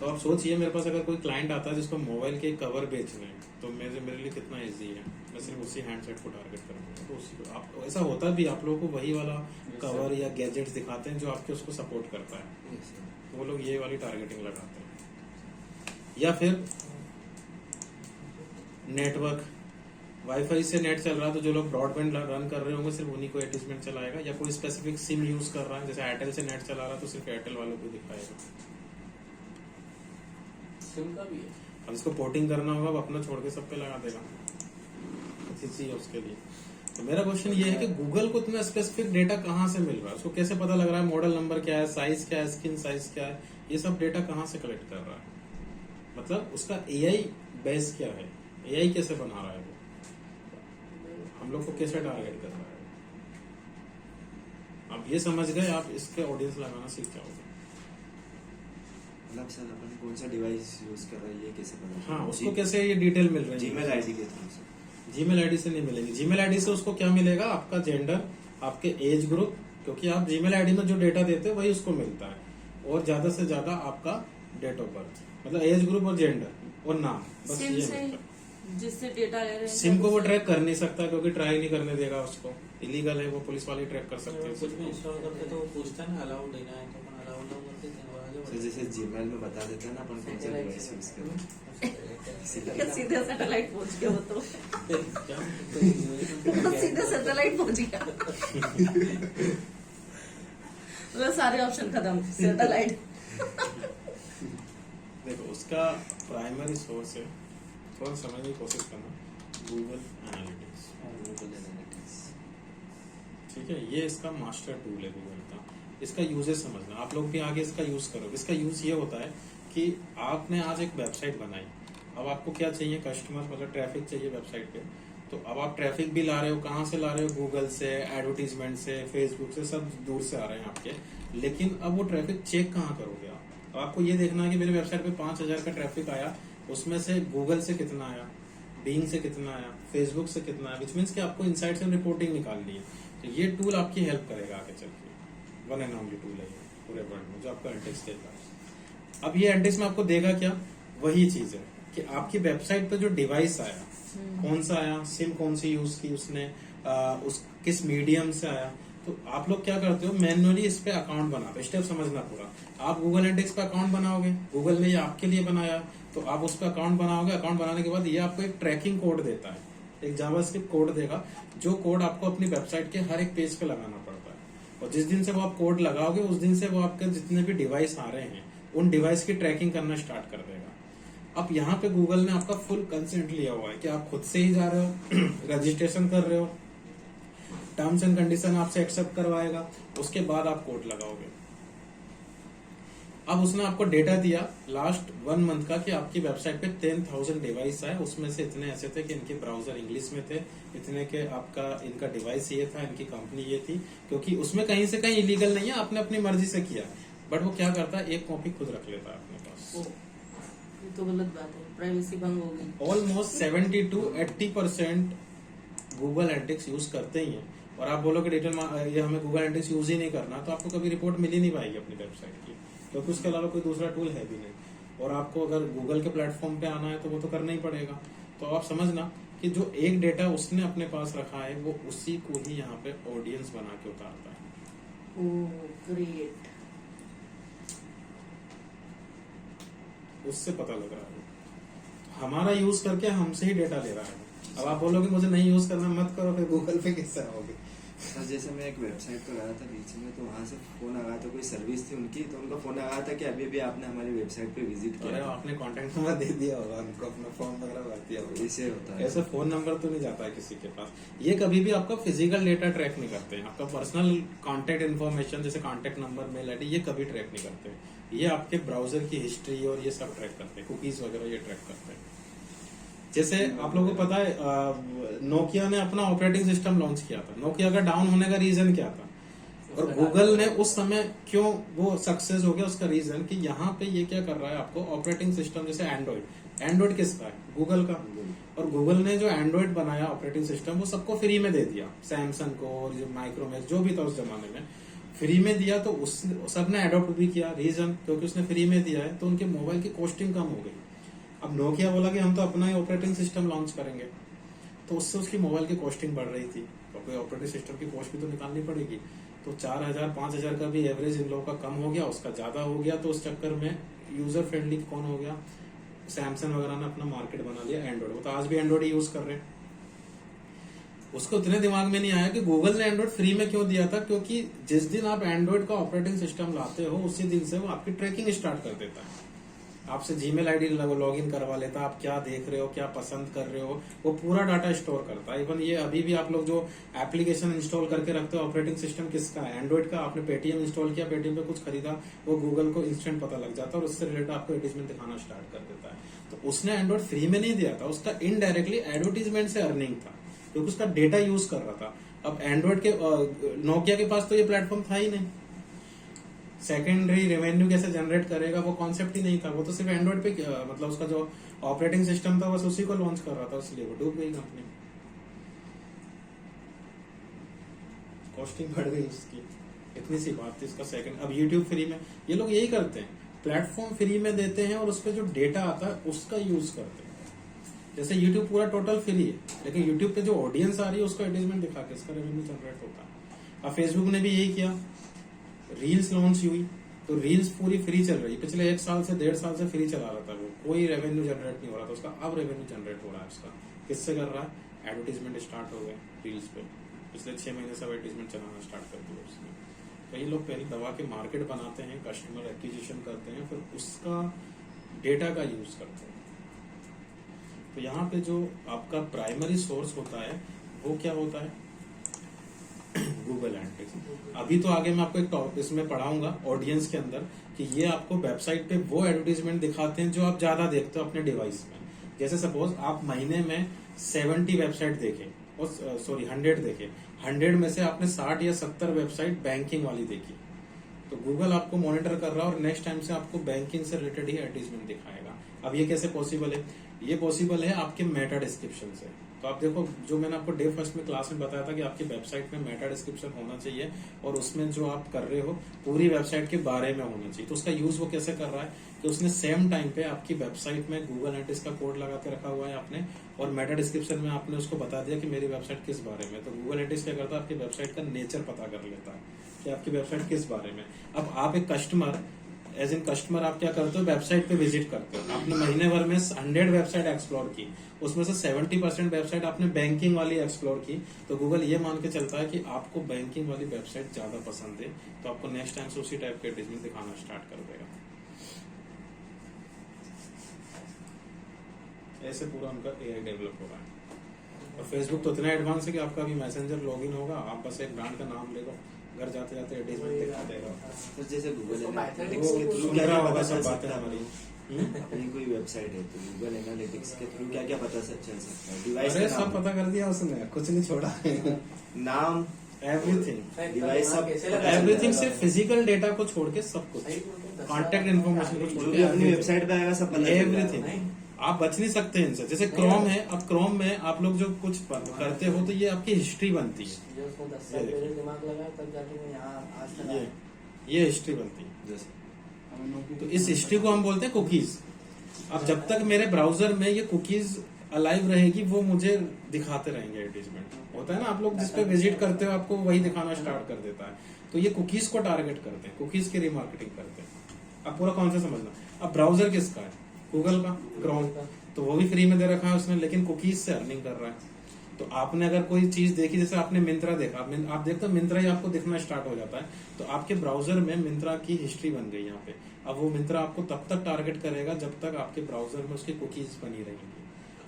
तो आप सोचिए, मेरे पास अगर कोई क्लाइंट आता है जिसको मोबाइल के कवर बेचने हैं, तो मेरे लिए कितना इजी है, मैं सिर्फ उसी हैंडसेट को टारगेट करूंगा। तो उसी को आप, ऐसा होता भी आप लोगों को वही वाला कवर या गैजेट्स दिखाते हैं जो आपके उसको सपोर्ट करता है, वो लोग ये वाली टारगेटिंग लगाते हैं। या फिर नेटवर्क, वाईफाई से नेट चल रहा है, तो जो लोग ब्रॉडबैंड रन कर रहे होंगे सिर्फ उन्हीं को एडवर्टाइजमेंट चलाएगा। या कोई स्पेसिफिक सिम यूज कर रहा है, जैसे एयरटेल से नेट चला रहा है तो सिर्फ एयरटेल वालों को दिखाएगा। सिम का भी है। अब इसको पोर्टिंग करना होगा, वो अपना छोड़ के सब पे लगा देगा, इसी है उसके लिए। तो मेरा क्वेश्चन ये है कि गूगल को इतना स्पेसिफिक डेटा कहाँ से मिल रहा है, उसको कैसे पता लग रहा है मॉडल नंबर क्या है, साइज क्या है, स्क्रीन साइज क्या है, ये सब डेटा कहाँ से कलेक्ट कर रहा है, मतलब उसका एआई बेस क्या है, एआई कैसे बना रहा है वो, हम लोग को कैसे टारगेट कर रहा है। आप ये समझ गए, आप इसके ऑडियंस लगाना सीख जाओगे। मतलब सर अपन कौन सा डिवाइस यूज कर रहे हैं ये कैसे पता? हाँ, उसको कैसे ये डिटेल मिल रही है? जीमेल आईडी के थ्रू से। जीमेल आईडी से नहीं मिलेगी। जीमेल आईडी से उसको क्या मिलेगा, आपका जेंडर, आपके एज ग्रुप, क्योंकि आप जीमेल आईडी में जो डेटा देते हैं वही उसको मिलता है, और ज्यादा से ज्यादा आपका डेट ऑफ बर्थ, मतलब एज ग्रुप और जेंडर और नाम, बस सिम ये से मिलता है। जिससे डेटा ले रहे हैं, सिम को वो ट्रैक कर नहीं सकता, क्योंकि ट्राई नहीं करने देगा उसको, इलीगल है, वो पुलिस वाले ट्रैक कर सकते हैं। कुछ भी इंस्टॉल करते तो वो पूछता है ना अलाउड देना है, तो अपन अलाउड कर देते हैं और आगे सर जैसे जीमेल में बता देता है ना अपन कौन सा डिवाइस यूज कर रहे हैं। सीधे सैटेलाइट पहुंच गया वो तो बढ़ते सीधे सैटेलाइट पहुंच गया, मतलब सारे ऑप्शन खत्म, सैटेलाइट। देखो उसका प्राइमरी सोर्स है, थोड़ा समझने की कोशिश करना, गूगल एनालिटिक्स, ठीक है। ये इसका मास्टर टूल है गूगल का, इसका यूजेज समझना, आप लोग भी आगे इसका यूज करो। इसका यूज ये होता है कि आपने आज एक वेबसाइट बनाई, अब आपको क्या चाहिए, कस्टमर, मतलब ट्रैफिक चाहिए वेबसाइट पे, तो अब आप ट्रैफिक भी ला रहे हो, कहाँ से ला रहे हो, गूगल से, एडवर्टीजमेंट से, फेसबुक से, सब दूर से आ रहे हैं आपके, लेकिन अब वो ट्रैफिक चेक कहाँ करोगे आप? अब आपको ये देखना है कि मेरे वेबसाइट पे 5000 का ट्रैफिक आया, उसमें से गूगल से कितना आया, बीइंग से कितना आया, फेसबुक से कितना आया, विच मीन्स कि आपको इनसाइट्स एंड रिपोर्टिंग निकालनी है। तो ये टूल आपकी हेल्प करेगा आगे चल के, वन एंड ओनली टूल है ये पूरे वर्ल्ड में जो आपको एंटेक्स देगा। अब ये एंटेक्स में आपको देगा क्या, वही चीज है कि आपकी वेबसाइट पे जो डिवाइस आया, कौन सा आया, सिम कौन सी यूज की उसने, उस किस मीडियम से आया। तो आप लोग क्या करते हो, मैन्युअली इस पे अकाउंट बनाते हो, स्टेप समझना पूरा। आप गूगल एनालिटिक्स पे अकाउंट बनाओगे, गूगल ने ये आपके लिए बनाया, तो आप उस पर अकाउंट बनाओगे। अकाउंट बनाने के बाद ये आपको एक ट्रैकिंग कोड देता है, एक जावास्क्रिप्ट कोड देगा, जो कोड आपको अपनी वेबसाइट के हर एक पेज पे लगाना पड़ता है। और जिस दिन से वो आप कोड लगाओगे, उस दिन से वो आपके जितने भी डिवाइस आ रहे हैं, उन डिवाइस की ट्रैकिंग करना स्टार्ट कर देगा। अब यहाँ पे गूगल ने आपका फुल कंसेंट लिया हुआ है कि आप खुद से ही जा रहे हो, रजिस्ट्रेशन कर रहे हो, टर्म्स एंड कंडीशन आपसे एक्सेप्ट करवाएगा, उसके बाद आप कोड लगाओगे। अब उसने आपको डेटा दिया लास्ट 1 मंथ का कि आपकी वेबसाइट पे 10,000 डिवाइस आए, उसमें से इतने ऐसे थे कि इनके ब्राउजर इंग्लिश में थे, इतने के आपका इनका डिवाइस ये था, इनकी कंपनी ये थी, क्योंकि उसमें कहीं से कहीं इलीगल नहीं है, आपने अपनी मर्जी से किया। बट वो क्या करता है, एक कॉपी खुद रख लेता है अपने पास। ये तो गलत बात है, प्राइवेसी भंग हो गई। Almost 70 to 80% Google analytics use करते ही हैं, और आप बोलो कि ये हमें गूगल एनालिटिक्स यूज ही नहीं करना, तो आपको कभी रिपोर्ट मिल ही नहीं पाएगी अपनी वेबसाइट की, क्योंकि उसके अलावा कोई दूसरा टूल है भी नहीं। और आपको अगर गूगल के प्लेटफॉर्म पे आना है तो वो तो करना ही पड़ेगा। तो आप समझना कि जो एक डेटा उसने अपने पास रखा है वो उसी को ही यहाँ पे ऑडियंस बना के उतारता है। Oh great. उससे पता लग रहा है हमारा यूज करके हमसे ही डेटा ले रहा है। अब आप बोलोगे मुझे नहीं यूज करना, मत करो, फिर गूगल पे किससे आओगे। और जैसे मैं एक वेबसाइट पर आया था बीच में, तो वहाँ से फोन आ गया था, कोई सर्विस थी उनकी, तो उनका फोन आ गया था कि अभी अभी आपने हमारी वेबसाइट पे विजिट किया अरे था। आपने कांटेक्ट नंबर दे दिया होगा उनको, अपना फॉर्म वगैरह भर दिया होगा। ऐसे होता है। ऐसे फोन नंबर तो नहीं जाता है किसी के पास। ये कभी भी आपका फिजिकल डेटा ट्रैक नहीं करते हैं, आपका पर्सनल कांटेक्ट इन्फॉर्मेशन जैसे कांटेक्ट नंबर, मेल आईडी, ये कभी ट्रैक नहीं करते। ये आपके ब्राउजर की हिस्ट्री और ये सब ट्रैक करते हैं, कुकीज वगैरह ये ट्रैक करते हैं। जैसे आप लोगों को पता है नोकिया ने अपना ऑपरेटिंग सिस्टम लॉन्च किया था। नोकिया का डाउन होने का रीजन क्या था, और गूगल ने उस समय क्यों वो सक्सेस हो गया, उसका रीजन कि यहाँ पे ये क्या कर रहा है, आपको ऑपरेटिंग सिस्टम जैसे एंड्रॉइड किसका है, गूगल का। और गूगल ने जो एंड्रॉइड बनाया ऑपरेटिंग सिस्टम वो सबको फ्री में दे दिया, सैमसंग को और जो माइक्रोमैक्स जो भी था उस जमाने में फ्री में दिया, तो उस सबने अडॉप्ट भी किया। रीजन क्योंकि उसने फ्री में दिया है तो उनके मोबाइल की कॉस्टिंग कम हो गई। अब नोकिया बोला कि हम तो अपना ही ऑपरेटिंग सिस्टम लॉन्च करेंगे, तो उससे उसकी मोबाइल की कॉस्टिंग बढ़ रही थी, क्योंकि ऑपरेटिंग सिस्टम की कॉस्ट भी तो निकालनी पड़ेगी। तो 4000-5000 का भी एवरेज इन लोगों का कम हो गया, उसका ज्यादा हो गया। तो उस चक्कर में यूजर फ्रेंडली कौन हो गया, सैमसंग वगैरह ने अपना मार्केट बना लिया एंड्रॉइड। वो तो आज भी एंड्रॉइड यूज कर रहे हैं। उसको इतने दिमाग में नहीं आया कि गूगल ने एंड्रॉइड फ्री में क्यों दिया था, क्योंकि जिस दिन आप एंड्रॉइड का ऑपरेटिंग सिस्टम लाते हो उसी दिन से वो आपकी ट्रैकिंग स्टार्ट कर देता है। आपसे जीमेल आईडी लॉग इन करवा लेता, आप क्या देख रहे हो, क्या पसंद कर रहे हो, वो पूरा डाटा स्टोर करता है। इवन ये अभी भी आप लोग जो एप्लीकेशन इंस्टॉल करके रखते हो, ऑपरेटिंग सिस्टम किसका है, एंड्रॉइड का। आपने पेटीएम इंस्टॉल किया, पेटीएम पे कुछ खरीदा, वो गूगल को इंस्टेंट पता लग जाता है और उससे रिलेटेड आपको एडवर्टीजमेंट दिखाना स्टार्ट कर देता है। तो उसने एंड्रॉइड फ्री में नहीं दिया था, उसका इनडायरेक्टली एडवर्टीजमेंट से अर्निंग था, क्योंकि उसका डेटा यूज कर रहा था। अब एंड्रॉइड के नोकिया के पास तो ये प्लेटफॉर्म था ही नहीं, सेकेंडरी रेवेन्यू कैसे जनरेट करेगा वो कॉन्सेप्ट ही नहीं था। वो तो सिर्फ एंड्रॉइड पे मतलब उसका जो ऑपरेटिंग सिस्टम था बस उसी को लॉन्च कर रहा था, इसलिए वो डूब गई कंपनी, कॉस्टिंग बढ़ गई उसकी। इतनी सी बात थी इसका सेकंड। अब यूट्यूब फ्री में, ये लोग यही करते हैं, प्लेटफॉर्म फ्री में देते हैं और उस पर जो डेटा आता है उसका यूज करते हैं। जैसे यूट्यूब पूरा टोटल फ्री है, लेकिन यूट्यूब पे जो ऑडियंस आ रही है उसको एडवर्टाइजमेंट दिखा के इसका रेवेन्यू जनरेट होता है। अब फेसबुक ने भी यही किया, रील्स लॉन्च हुई तो रील्स पूरी फ्री चल रही है, पिछले 1 साल से 1.5 साल से फ्री चला रहा था वो, कोई रेवेन्यू जनरेट नहीं हो रहा था उसका। अब रेवेन्यू जनरेट हो रहा है उसका, किससे कर रहा है, एडवर्टीजमेंट स्टार्ट हो गए रील्स पे, पिछले 6 महीने से एडवर्टीजमेंट चलाना स्टार्ट कर दिया उसने। कई लोग पहले दवा के मार्केट बनाते हैं, कस्टमर एक्विजिशन करते हैं, फिर उसका डेटा का यूज करते हैं। तो यहाँ पे जो आपका प्राइमरी सोर्स होता है वो क्या होता है, गूगल एनालिटिक्स। अभी तो आगे मैं आपको एक टॉपिक इसमें पढ़ाऊंगा ऑडियंस के अंदर कि ये आपको वेबसाइट पे वो एडवर्टीजमेंट दिखाते हैं जो आप ज्यादा देखते हो अपने डिवाइस में। जैसे सपोज आप महीने में 70 वेबसाइट देखे, और 100 देखे, 100 में से आपने 60 या 70 वेबसाइट बैंकिंग वाली देखी, तो गूगल आपको मॉनिटर कर रहा है और नेक्स्ट टाइम से आपको बैंकिंग से रिलेटेड ही एडवर्टीजमेंट दिखाएगा। अब ये कैसे पॉसिबल है, ये पॉसिबल है आपके मेटा डिस्क्रिप्शन से। तो आप देखो, जो मैंने आपको डे फर्स्ट में क्लास में बताया था कि आपकी वेबसाइट में मेटा डिस्क्रिप्शन होना चाहिए और उसमें जो आप कर रहे हो पूरी वेबसाइट के बारे में होना चाहिए। तो उसका यूज वो कैसे कर रहा है कि उसने सेम टाइम पे आपकी वेबसाइट में गूगल एनालिटिक्स का कोड लगा के रखा हुआ है आपने, और मेटा डिस्क्रिप्शन में आपने उसको बता दिया कि मेरी वेबसाइट किस बारे में। तो गूगल एनालिटिक्स क्या करता है, आपकी वेबसाइट का नेचर पता कर लेता है कि आपकी वेबसाइट किस बारे में। अब आप एक कस्टमर, एज इन कस्टमर आप क्या करते हो, वेबसाइट पे विजिट करते हो। आपने महीने भर में 100 वेबसाइट एक्सप्लोर की, उसमें से 70% वेबसाइट आपने बैंकिंग वाली एक्सप्लोर की, तो गूगल ये मान के चलता है कि आपको बैंकिंग वाली वेबसाइट ज्यादा पसंद है, तो आपको नेक्स्ट टाइम से उसी टाइप के एडवर्टाइजमेंट दिखाना स्टार्ट कर देगा। ऐसे पूरा उनका एआई डेवलप हो रहा है। और फेसबुक तो इतना एडवांस है कि आपका भी मैसेंजर लॉगिन होगा, आप बस एक ब्रांड का नाम ले लो, घर जाते जाते एडवर्टाइजमेंट दिखा देगा। तो जैसे गूगल उसको एनालिटिक्स के थ्रू क्या क्या क्या होगा, पता सब चल बातें सकता है हमारी। अपनी कोई वेबसाइट है तो गूगल एनालिटिक्स के थ्रू क्या क्या पता चल सकता है, डिवाइस अरे का सब नाम, पता कर दिया उसने, कुछ नहीं छोड़ा। नाम, एवरीथिंग, डिवाइस सब पता एवरीथिंग चल से जाएगा। फिजिकल डेटा को छोड़ के सब कुछ, कॉन्टेक्ट इन्फॉर्मेशन को जो छोड़ भी के अपनी वेबसाइट पे आएगा सब पता चल एवरीथिंग। जाएगा। आप बच नहीं सकते इनसे। जैसे क्रोम है, अब क्रोम में आप लोग जो कुछ करते हो तो ये आपकी हिस्ट्री बनती है, जो उसने 10 साल पहले दिमाग लगाया तब जाके मैं यहाँ आज तक ये हिस्ट्री बनती है। जैसे तो इस हिस्ट्री को हम बोलते हैं कुकीज। अब जब तक मेरे ब्राउजर में ये कुकीज अलाइव रहेगी वो मुझे दिखाते रहेंगे एडवर्टीजमेंट। होता है ना, आप लोग जिस पे विजिट करते हो आपको वही दिखाना स्टार्ट कर देता है। तो ये कुकीज को टारगेट करते हैं, कुकीज की रिमार्केटिंग करते हैं। अब पूरा कॉन्सेप्ट समझना। अब ब्राउजर किसका है? गूगल का, क्रोम। तो वो भी फ्री में दे रखा है उसने, लेकिन कुकीज से अर्निंग कर रहा है। तो आपने अगर कोई चीज देखी, जैसे आपने मिंत्रा देखा, आप देखते हो मिंत्रा ही आपको दिखना स्टार्ट हो जाता है, तो आपके ब्राउजर में मिंत्रा की हिस्ट्री बन गई यहाँ पे। अब वो मिंत्रा आपको तब तक टारगेट करेगा जब तक आपके ब्राउजर में उसकी कुकीज बनी रहेंगी।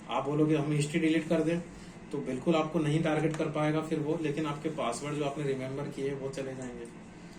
आप बोलोगे हम हिस्ट्री डिलीट कर दें, तो बिल्कुल आपको नहीं टारगेट कर पाएगा फिर वो, लेकिन आपके पासवर्ड जो आपने रिमेम्बर किए वो चले जाएंगे।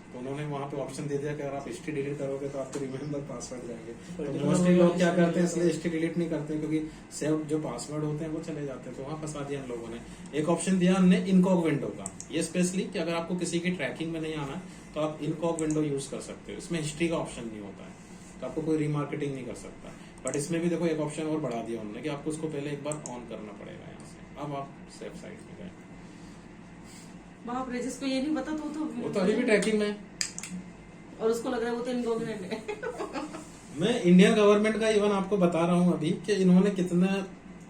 तो उन्होंने वहां पे ऑप्शन दे दिया कि अगर आप हिस्ट्री डिलीट करोगे तो आपके रिमेम्बर पासवर्ड जाएंगे। तो मोस्टली लोग क्या करते हैं, इसलिए हिस्ट्री डिलीट नहीं करते, क्योंकि सेव जो पासवर्ड होते हैं वो चले जाते हैं। तो वहां फंसा दिया हम लोगों ने। एक ऑप्शन दिया हमने इनकॉग विंडो का, ये स्पेशली कि अगर आपको किसी की ट्रैकिंग में नहीं आना है तो आप इनकॉग विंडो यूज कर सकते हो। इसमें हिस्ट्री का ऑप्शन नहीं होता है, तो आपको कोई रिमार्केटिंग नहीं कर सकता। बट इसमें भी देखो एक ऑप्शन और बढ़ा दिया उन्होंने कि आपको उसको पहले एक बार ऑन करना पड़ेगा यहाँ से। अब आप सेफ साइट में गए। बाप रे, जिसको ये नहीं पता वो तो अभी भी ट्रैकिंग में है। और उसको लग रहा है वो तो इनकॉग्निट है। मैं इंडियन गवर्नमेंट का इवन आपको बता रहा हूँ अभी कि इन्होंने कितना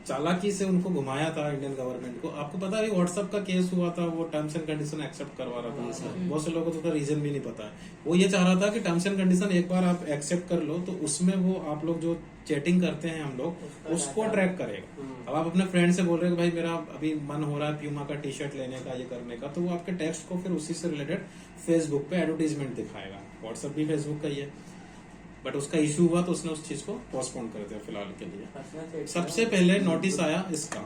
चालाकी से उनको घुमाया था इंडियन गवर्नमेंट को। आपको पता है व्हाट्सएप का केस हुआ था, वो टर्म्स एंड कंडीशन एक्सेप्ट करवा रहा था। बहुत से लोगों को तो रीजन भी नहीं पता है। वो ये चाह रहा था कि टर्म्स एंड कंडीशन एक बार आप एक्सेप्ट कर लो तो उसमें वो आप लोग जो चैटिंग करते हैं हम लोग उसको ट्रैक करेगा। अब आप अपने फ्रेंड से बोल रहे हो कि भाई मेरा अभी मन हो रहा है प्यूमा का टी शर्ट लेने का, ये करने का, तो वो आपके टेक्स्ट को फिर उसी से रिलेटेड फेसबुक पे एडवर्टीजमेंट दिखाएगा। व्हाट्सएप भी फेसबुक का ही है, बट उसका इशू हुआ तो उसने उस चीज को पोस्टपोन कर दिया फिलहाल के लिए। सबसे पहले नोटिस आया इसका,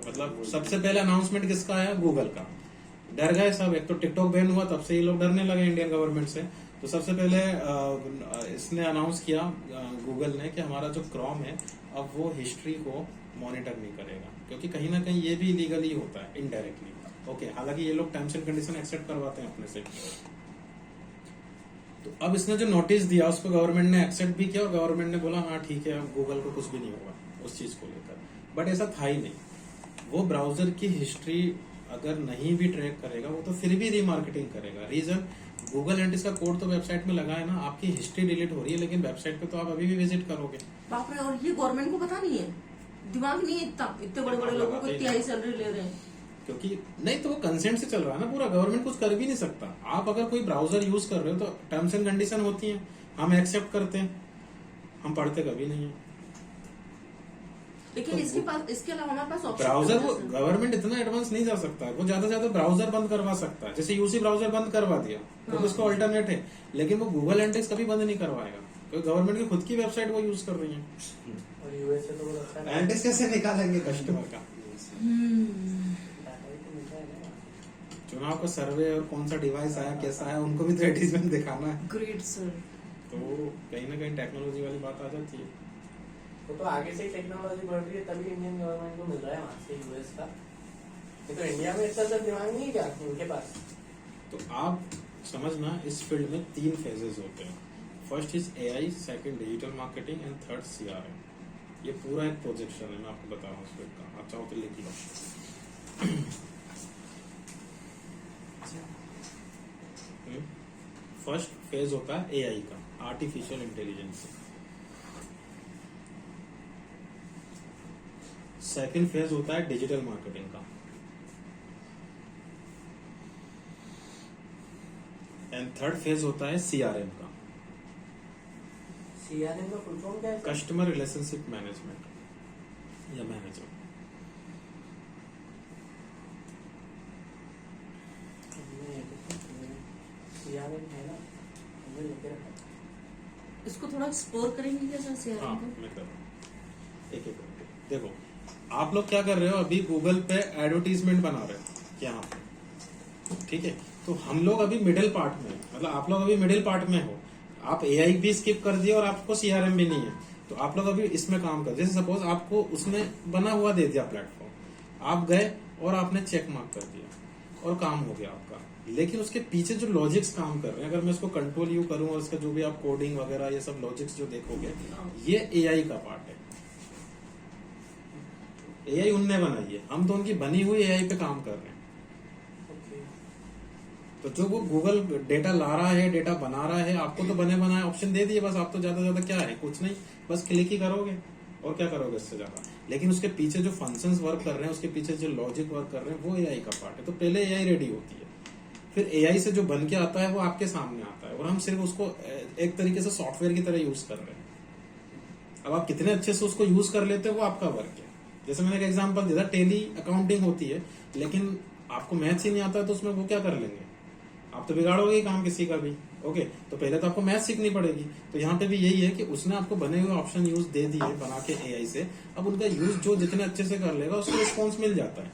मतलब सबसे पहले अनाउंसमेंट किसका आया? गूगल का। डर गए सब। एक तो टिकटॉक बैन हुआ तब से ये लोग डरने लगे इंडियन गवर्नमेंट से। तो सबसे पहले इसने अनाउंस किया गूगल ने कि हमारा जो क्रोम है अब वो हिस्ट्री को मॉनिटर नहीं करेगा, क्योंकि कहीं ना कहीं ये भी इलीगली होता है इनडायरेक्टली। ओके, हालांकि ये लोग टर्म्स एंड कंडीशन एक्सेप्ट करवाते हैं अपने से। तो अब इसने जो नोटिस दिया उसको गवर्नमेंट ने एक्सेप्ट भी किया और गवर्नमेंट ने बोला हाँ ठीक है, गूगल को कुछ भी नहीं होगा उस चीज को लेकर। बट ऐसा था ही नहीं। वो ब्राउजर की हिस्ट्री अगर नहीं भी ट्रैक करेगा वो तो फिर भी रीमार्केटिंग करेगा। रीजन, गूगल एंड इसका कोड तो वेबसाइट में लगा है ना, आपकी हिस्ट्री डिलीट हो रही है लेकिन वेबसाइट पे तो आप अभी भी विजिट करोगे। बाप रे, और ये गवर्नमेंट को पता नहीं है, दिमाग नहीं है इतना, इतने बड़े बड़े लोगों को इतनी हाई सैलरी ले रहे हैं। क्योंकि नहीं तो वो कंसेंट से चल रहा है ना पूरा, गवर्नमेंट कुछ कर भी नहीं सकता। आप अगर कोई ब्राउजर यूज कर रहे हो तो टर्म्स एंड कंडीशन होती हैं, हम एक्सेप्ट करते हैं, हम पढ़ते कभी नहीं है। लेकिन तो इसके अलावा हमारे पास ऑप्शन ब्राउजर वो गवर्नमेंट इतना एडवांस नहीं जा सकता है। वो ज्यादा से ज्यादा ब्राउजर बंद करवा सकता है, जैसे यूसी ब्राउजर बंद करवा दिया तो उसका अल्टरनेट है, लेकिन वो गूगल एनालिटिक्स कभी बंद नहीं करवाएगा क्योंकि गवर्नमेंट की खुद की वेबसाइट वो यूज कर रही है। और यूएस से तो वो अच्छा है, एनालिटिक्स कैसे निकालेंगे कस्टमर का? डाटा ही तो मिलता है ना। चुनाव का सर्वे और कौन सा डिवाइस आया कैसा आया उनको भी तो एडवर्टाइजमेंट दिखाना है। Great sir. तो कहीं ना कहीं टेक्नोलॉजी वाली बात आ जाती है। वो तो आगे से ही टेक्नोलॉजी बढ़ रही है तभी इंडियन गवर्नमेंट को मिल रहा है वहाँ से यूएस का। नहीं तो इंडिया में इतना सब दिमाग नहीं है क्या इनके पास? तो आप समझना इस फील्ड में 3 फेजेस होते हैं। First is AI, second digital marketing and third CRM. ये पूरा एक प्रोजेक्शन है, मैं आपको बता रहा हूँ इस फील्ड का, आप चाहो तो लिख लो। फर्स्ट फेज होता है एआई का, आर्टिफिशियल इंटेलिजेंस। सेकंड फेज होता है डिजिटल मार्केटिंग का, एंड थर्ड फेज होता है सीआरएम का, सीआरएम का फुल फॉर्म क्या है? कस्टमर रिलेशनशिप मैनेजमेंट या मैनेजर। सीआरएम है ना, हमने लेके रखा है। इसको थोड़ा एक्सप्लोर करेंगे क्या सर हाँ, सीआरएम को? मैं कर रहा हूँ एक एक करके। देखो आप लोग क्या कर रहे हो, अभी गूगल पे एडवर्टीजमेंट बना रहे हो यहाँ पे, ठीक है? तो हम लोग अभी मिडिल पार्ट में, मतलब आप लोग अभी मिडिल पार्ट में हो। आप एआई भी स्किप कर दिया और आपको सीआरएम भी नहीं है, तो आप लोग अभी इसमें काम कर। जैसे सपोज आपको उसने बना हुआ दे दिया प्लेटफॉर्म, आप गए और आपने चेक मार्क कर दिया और काम हो गया आपका। लेकिन उसके पीछे जो लॉजिक्स काम कर रहे हैं, अगर मैं इसको कंट्रोल यू करूँ और इसका जो भी आप कोडिंग वगैरह ये सब लॉजिक्स जो देखोगे, ये एआई का पार्ट है। एआई उनने बनाई है, हम तो उनकी बनी हुई एआई पे काम कर रहे हैं। ओके। तो जो वो गूगल डेटा ला रहा है, डेटा बना रहा है, आपको तो बने बनाए ऑप्शन दे दिए, बस आप तो ज्यादा ज्यादा क्या है, कुछ नहीं, बस क्लिक ही करोगे और क्या करोगे इससे ज्यादा। लेकिन उसके पीछे जो फंक्शंस वर्क कर रहे हैं, उसके पीछे जो लॉजिक वर्क कर रहे हैं, वो एआई का पार्ट है। तो पहले एआई रेडी होती है, फिर एआई से जो बन के आता है वो आपके सामने आता है, और हम सिर्फ उसको एक तरीके से सॉफ्टवेयर की तरह यूज कर रहे हैं। अब आप कितने अच्छे से उसको यूज कर लेते हो वो आपका वर्क है। जैसे मैंने एक एग्जांपल दिया था, टेली अकाउंटिंग होती है, लेकिन आपको मैथ्स ही नहीं आता है तो उसमें वो क्या कर लेंगे, आप तो बिगाड़ोगे ही काम किसी का भी। ओके, तो पहले तो आपको मैथ सीखनी पड़ेगी। तो यहाँ पे भी यही है कि उसने आपको बने हुए ऑप्शन यूज दे दिए बना के एआई से, अब उनका यूज जो जितने अच्छे से कर लेगा उसको रिस्पॉन्स मिल जाता है।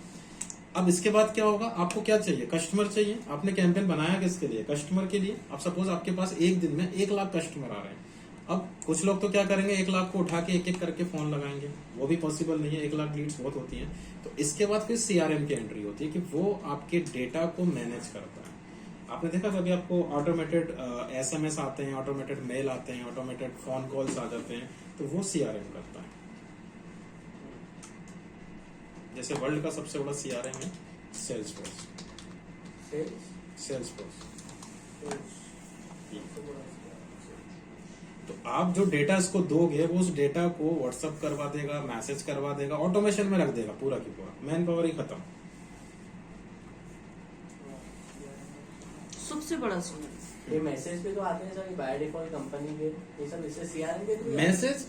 अब इसके बाद क्या होगा, आपको क्या चाहिए, कस्टमर चाहिए। आपने कैंपेन बनाया किसके लिए, कस्टमर के लिए। अब सपोज आपके पास एक दिन में 1 लाख कस्टमर आ रहे हैं। अब कुछ लोग तो क्या करेंगे, 1 लाख को उठा के एक एक करके फोन लगाएंगे, वो भी पॉसिबल नहीं है, 1 लाख लीड्स बहुत होती हैं। तो इसके बाद फिर सीआरएम की एंट्री होती है कि वो आपके डेटा को मैनेज करता है। आपने देखा कभी आपको ऑटोमेटेड एसएमएस आते हैं, ऑटोमेटेड मेल आते हैं, ऑटोमेटेड फोन कॉल्स आ जाते हैं, तो वो सीआरएम करता है। जैसे वर्ल्ड का सबसे बड़ा सीआरएम है सेल्सफोर्स। सेल्सफोर्स। तो आप जो डेटा इसको दोगे, वो उस डेटा को व्हाट्सएप करवा देगा, मैसेज करवा देगा, ऑटोमेशन में रख देगा पूरा की पूरा, मैन पावर ही खत्म। सबसे बड़ा सीआरएम। ये मैसेज पे तो आते हैं सर बाय डिफॉल्ट कंपनी के, ये सब इससे सीआरएम के थ्रू मैसेज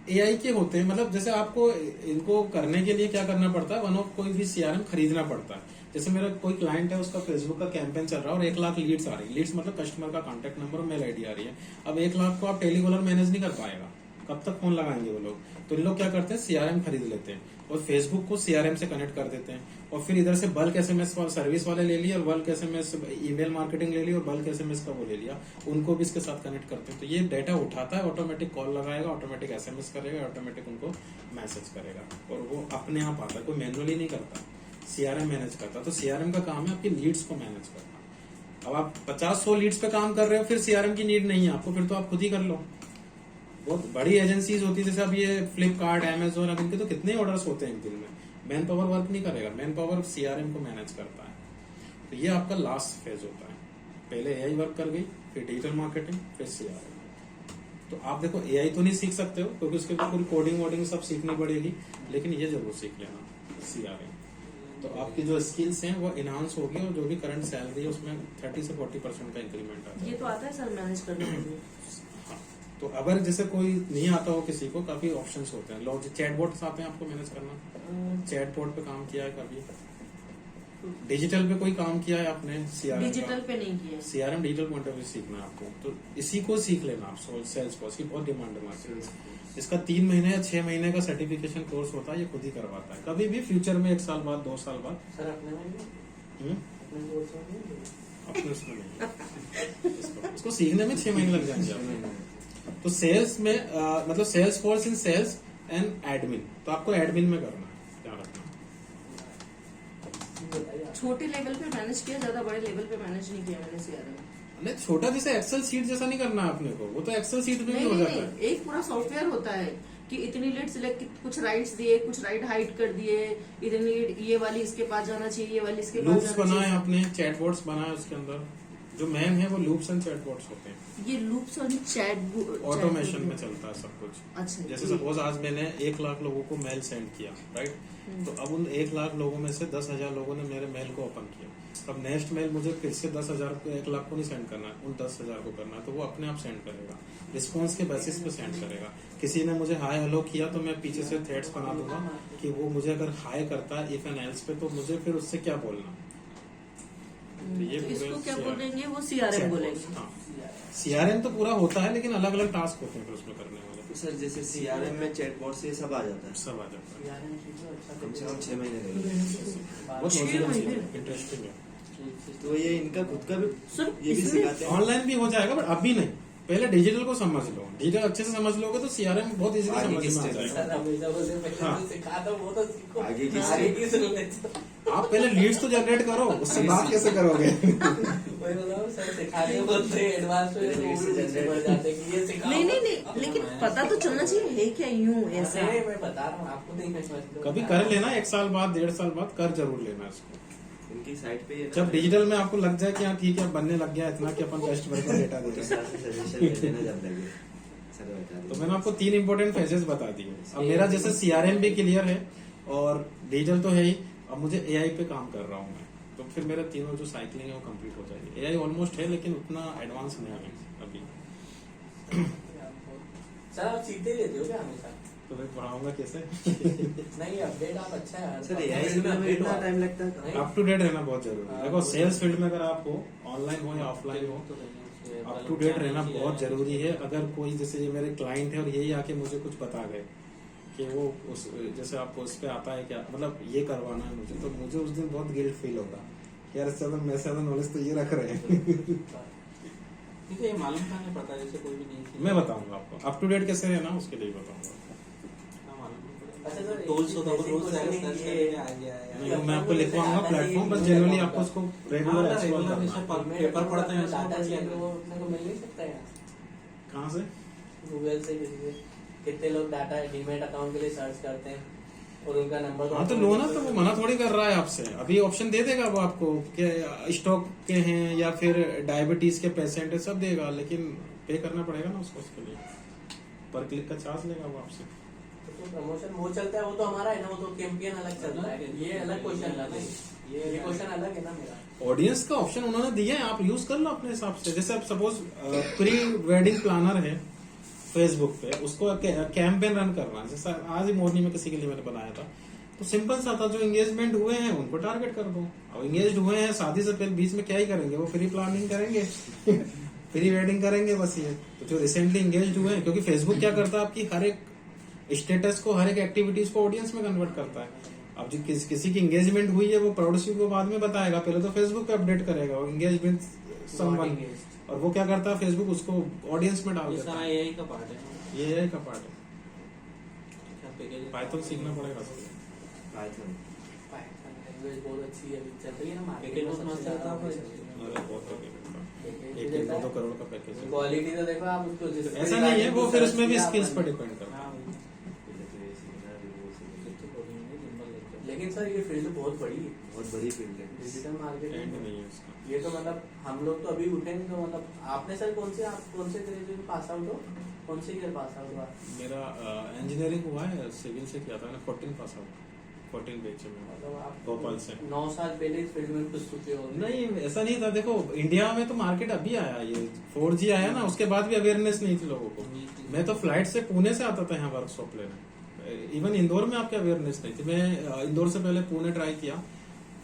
एआई के होते हैं। मतलब जैसे आपको इनको करने के लिए क्या करना पड़ता है, वन ऑफ कोई भी सीआरएम खरीदना पड़ता है। जैसे मेरा कोई क्लाइंट है, उसका फेसबुक का कैंपेन चल रहा है और 1 लाख लीड्स आ रही है। लीड्स मतलब कस्टमर का कांटेक्ट नंबर और मेल आईडी आ रही है। अब 1 लाख को आप टेलीकॉलर मैनेज नहीं कर पाएगा, कब तक फोन लगाएंगे वो लोग। तो इन लोग क्या करते हैं, सीआरएम खरीद लेते हैं और फेसबुक को सीआरएम से कनेक्ट कर देते हैं, और फिर इधर से बल्क एसएमएस सर्विस वाले ले लिया, और बल्क एसएमएस ईमेल मार्केटिंग ले ली, और बल्क एसएमएस का वो ले लिया, उनको भी इसके साथ कनेक्ट करते हैं। तो ये डेटा उठाता है, ऑटोमेटिक कॉल लगाएगा, ऑटोमेटिक एसएमएस करेगा, ऑटोमेटिक उनको मैसेज करेगा, और वो अपने आप आता है, कोई मैनुअली नहीं करता, सीआरएम मैनेज करता। तो सीआरएम का काम है आपकी लीड्स को मैनेज करना। अब आप 50-100 लीड्स पे काम कर रहे हो, फिर सीआरएम की नीड नहीं है आपको, फिर तो आप खुद ही कर लो। बहुत बड़ी एजेंसीज होती है, जैसे अब ये फ्लिपकार्ट, अमेजोन, अब इनके तो कितने ऑर्डर्स होते हैं एक दिन में। मैन पावर वर्क नहीं करेगा, मैन पावर सीआरएम को मैनेज करता है। तो ये आपका लास्ट फेज होता है। पहले एआई वर्क कर गई, फिर डिजिटल मार्केटिंग, फिर सीआरएम। तो आप देखो एआई तो नहीं सीख सकते हो क्योंकि उसके लिए पूरी कोडिंग वोडिंग सब सीखनी पड़ेगी, लेकिन ये जरूर सीख लेना सीआरएम। तो आपकी जो स्किल्स हैं वो इनहांस होगी, और जो भी करंट सैलरी है उसमें 30 से 40% का इंक्रीमेंट आता है। ये तो आता है सर मैनेज करने के लिए। हाँ, तो अगर जैसे कोई नहीं आता हो किसी को, काफी ऑप्शंस होते हैं। लोग चैटबॉट्स आते हैं आपको मैनेज करना, चैटबॉट पे काम किया है कभी, डिजिटल पे कोई काम किया है आपने, सीआरएम डिजिटल पे नहीं किया। CRM digital point of view सीखना है आपको, तो इसी को सीख लेना आप। सेल्सफोर्स की बहुत डिमांड है मार्केट में। इसका 3 महीने या 6 महीने का सर्टिफिकेशन कोर्स होता है, ये खुद ही करवाता है। कभी भी फ्यूचर में 1 साल बाद, 2 साल बाद। सर अपने में भी अपने कोर्स में नहीं अपने उसमें नहीं, इसको सीखने में 6 महीने लग जाएंगे आपको। तो सेल्स में मतलब sales force in sales and admin, तो आपको एडमिन में करना है, ध्यान रखना। छोटे लेवल पे मैनेज किया, ज्यादा बड़े लेवल पे मैनेज नहीं किया मैंने सीआरएम। नहीं, छोटा जैसे एक्सेल सीट जैसा नहीं करना है अपने को, वो तो एक्सेल सीट में भी हो जाता है। एक पूरा सॉफ्टवेयर होता है कि इतनी लीड सिलेक्ट, कुछ राइट्स दिए, कुछ राइट हाइड कर दिए, इतनी ये वाली इसके पास जाना चाहिए, ये वाली इसके पास लूप्स जाना बनाए चाहिए। आपने, चैटबॉट्स बनाए, उसके अंदर जो मैन है वो लूप्स एंड चैटबॉट्स होते हैं। ये लूप्स और चैट ऑटोमेशन में चलता है सब कुछ। अच्छा, जैसे सपोज आज मैंने 1 लाख लोगों को मेल सेंड किया, राइट, तो अब उन 1 लाख लोगों में से 10,000 लोगों ने मेरे मेल को ओपन किया। अब नेक्स्ट मेल मुझे फिर से 10,000 को, 1 लाख को नहीं सेंड करना है, उन 10,000 को करना है, तो वो अपने आप सेंड करेगा, रिस्पॉन्स के बेसिस पे सेंड करेगा। किसी ने मुझे हाय हेलो किया तो मैं पीछे से थ्रेड्स बना दूंगा कि वो मुझे अगर हाय करता है इफ एंड एल्स पे, तो मुझे फिर उससे क्या बोलना। तो ये तो इसको क्या पूरे बोलेंगे, वो सीआरएम बोलेंगे। हाँ, सीआरएम तो पूरा होता है, लेकिन अलग अलग टास्क होते हैं फिर उसमें करने वाले। तो सर जैसे सीआरएम में चैटबॉट से सब आ जाता है, सब आ जाता है, सीआरएम सीख लो, अच्छा कम से कम 6 महीने रहेगा। बहुत 6 महीने? इंटरेस्टिंग है। तो ये इनका खुद का भी सर ये भी इसमें सिखाते हैं। ऑनलाइन भी हो जाएगा, बट अभी नहीं, पहले डिजिटल को समझ लो, डिजिटल अच्छे से समझ लोगे तो सीआरएम बहुत इजीली आगे समझ की में आ step जाएगा। सर हमेशा बोलते पहले हाँ। तो सिखा दो, वो तो सीखो, आगे की आगे की सुन ले। आप पहले लीड्स तो जनरेट करो, उससे बात कैसे करोगे? वही बताओ सर, सिखाने बोलते हैं एडवांस में, तो वो भी पीछे बढ़ जाते हैं कि ये सिखाओ। नहीं नहीं नहीं, लेकिन पता तो चलना चाहिए है क्या यूं ऐसा। अरे मैं बता रहा हूँ आपको, नहीं मैं समझ लो। कभी कर लेना, 1 साल बाद 1.5 साल बाद कर जरूर लेना इसको। उनकी साइट पे ये ना, जब डिजिटल में आपको लग जाए कि हाँ ठीक है बनने लग गया इतना कि अपन कस्टमर को डेटा दे उस रहे हिसाब से सजेशन ले लेना जब लगे। सर बता तो दीजिए। मैंने आपको 3 इंपॉर्टेंट फेजेस बता दिए। अब मेरा जैसे सीआरएम भी क्लियर है और डिजिटल तो है ही, अब मुझे एआई पे काम कर रहा हूँ मैं, तो फिर मेरा तीनों जो साइकिलिंग है वो कंप्लीट हो जाएगी। एआई ऑलमोस्ट है लेकिन उतना एडवांस नहीं है अभी। सर आप सीखते रहते हो क्या हमेशा? तो मैं पढ़ाऊंगा कैसे? नहीं अपडेट आप अच्छा है सर एआई में इतना टाइम लगता है? अप टू डेट रहना बहुत जरूरी है। देखो सेल्स फील्ड में अगर आप हो, ऑनलाइन हो या ऑफलाइन हो, अप टू डेट रहना बहुत जरूरी है। अगर कोई जैसे ये मेरे क्लाइंट है और यही आके मुझे कुछ बता गए कि वो उस जैसे आपको उस पे आता है क्या मतलब ये करवाना है मुझे, तो मुझे उस दिन बहुत गिल्ट फील होगा कि यार इससे मैं ज्यादा नॉलेज तो ये रख रहे हैं। ठीक है, ये मालूम था नहीं पता, जैसे कोई भी नहीं। मैं बताऊंगा आपको अप टू डेट कैसे रहना उसके लिए बताऊंगा। अच्छा सर, टूल्स होता है, रोज basic सर्च question करके ये- आ गया है। नहीं, मैं आपको लिखवाऊंगा प्लेटफॉर्म, बस जनरली आपको उसको रेगुलर एक्सप्लोर करना है। पेपर पढ़ते हैं, डाटा उसमें चाहिए तो वो अपने को मिल नहीं सकता है कहाँ से? गूगल से, किसी से। कितने लोग डाटा डीमेट अकाउंट के लिए सर्च करते हैं और उनका नंबर हाँ तो लो ना, तो वो मना थोड़ी कर रहा है आपसे। अभी ऑप्शन दे देगा वो आपको कि स्टॉक के हैं या फिर डायबिटीज के पेशेंट है, सब देगा, लेकिन पे करना पड़ेगा ना उसको, उसके लिए पर क्लिक का चार्ज लेगा वो आपसे। तो प्रमोशन वो चलता है, वो तो हमारा है ना, वो तो कैंपेन अलग चलता है, ये अलग क्वेश्चन अलग है, ये क्वेश्चन अलग है ना मेरा। ऑडियंस का ऑप्शन उन्होंने दिया है, आप यूज कर लो अपने हिसाब से। जैसे आप सपोज प्री वेडिंग प्लानर है फेसबुक पे, उसको कैंपेन रन करना है। जैसा आज ही मॉर्निंग में किसी के लिए मैंने बनाया था, तो सिंपल सा था, जो एंगेजमेंट हुए हैं उनको टारगेट कर दो। अब एंगेज हुए हैं, शादी से पहले बीच में क्या ही करेंगे, वो फ्री प्लानिंग करेंगे फ्री वेडिंग करेंगे बस। ये तो जो रिसेंटली एंगेज हुए हैं, क्योंकि फेसबुक क्या करता है आपकी हर एक स्टेटस को, हर एक एक्टिविटीज को ऑडियंस में कन्वर्ट करता है। अब जो किसी की एंगेजमेंट हुई है वो पड़ोसी को बाद में बताएगा, पहले तो फेसबुक पे अपडेट करेगा एंगेजमेंट समवन, और वो क्या करता है फेसबुक उसको ऑडियंस में डाल ये देता सारा है। एआई का पार्ट है। ये एआई का पार्ट है। क्या पैकेज? पाइथन सीखना पड़ेगा। पाइथन पाइथन लैंग्वेज बहुत अच्छी है, अभी चल रही है ना मार्केट पैकेज में, बहुत सबसे मस्त ज्यादा आता है। वही चल रही है। अरे बहुत पैकेज है। पैकेज एक देता है। 2 करोड़ का पैकेज है। क्वालिटी तो देखो आप उसको जिस ऐसा नहीं है, वो फिर उसमें भी स्किल्स पर डिपेंड करता है। हाँ, वही। लेकिन सर ये फील्ड बहुत बड़ी है, बहुत बड़ी फील्ड है। Digital and marketing. नहीं है उसका। ये तो मतलब हम लोग तो अभी उठे नहीं, तो मतलब आपने सर आप कौन से ग्रेजुएशन पास आउट हो, कौन से ईयर पास आउट हुआ? मेरा इंजीनियरिंग हुआ है, सिविल से किया था मैंने, 14 पास आउट, 14 बैच में मतलब आप भोपाल से। 9 साल पहले इस फील्ड में घुस चुके हो। नहीं ऐसा नहीं था। देखो इंडिया में तो मार्केट अभी आया, ये 4G आया ना, उसके बाद भी अवेयरनेस नहीं थी लोगों को। मैं तो फ्लाइट से पुणे से आता था यहाँ वर्कशॉप लेने। इवन इंदौर में आपकी अवेयरनेस नहीं थी। मैं इंदौर से पहले पुणे ट्राई किया,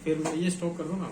फिर ये स्टॉप कर दो ना।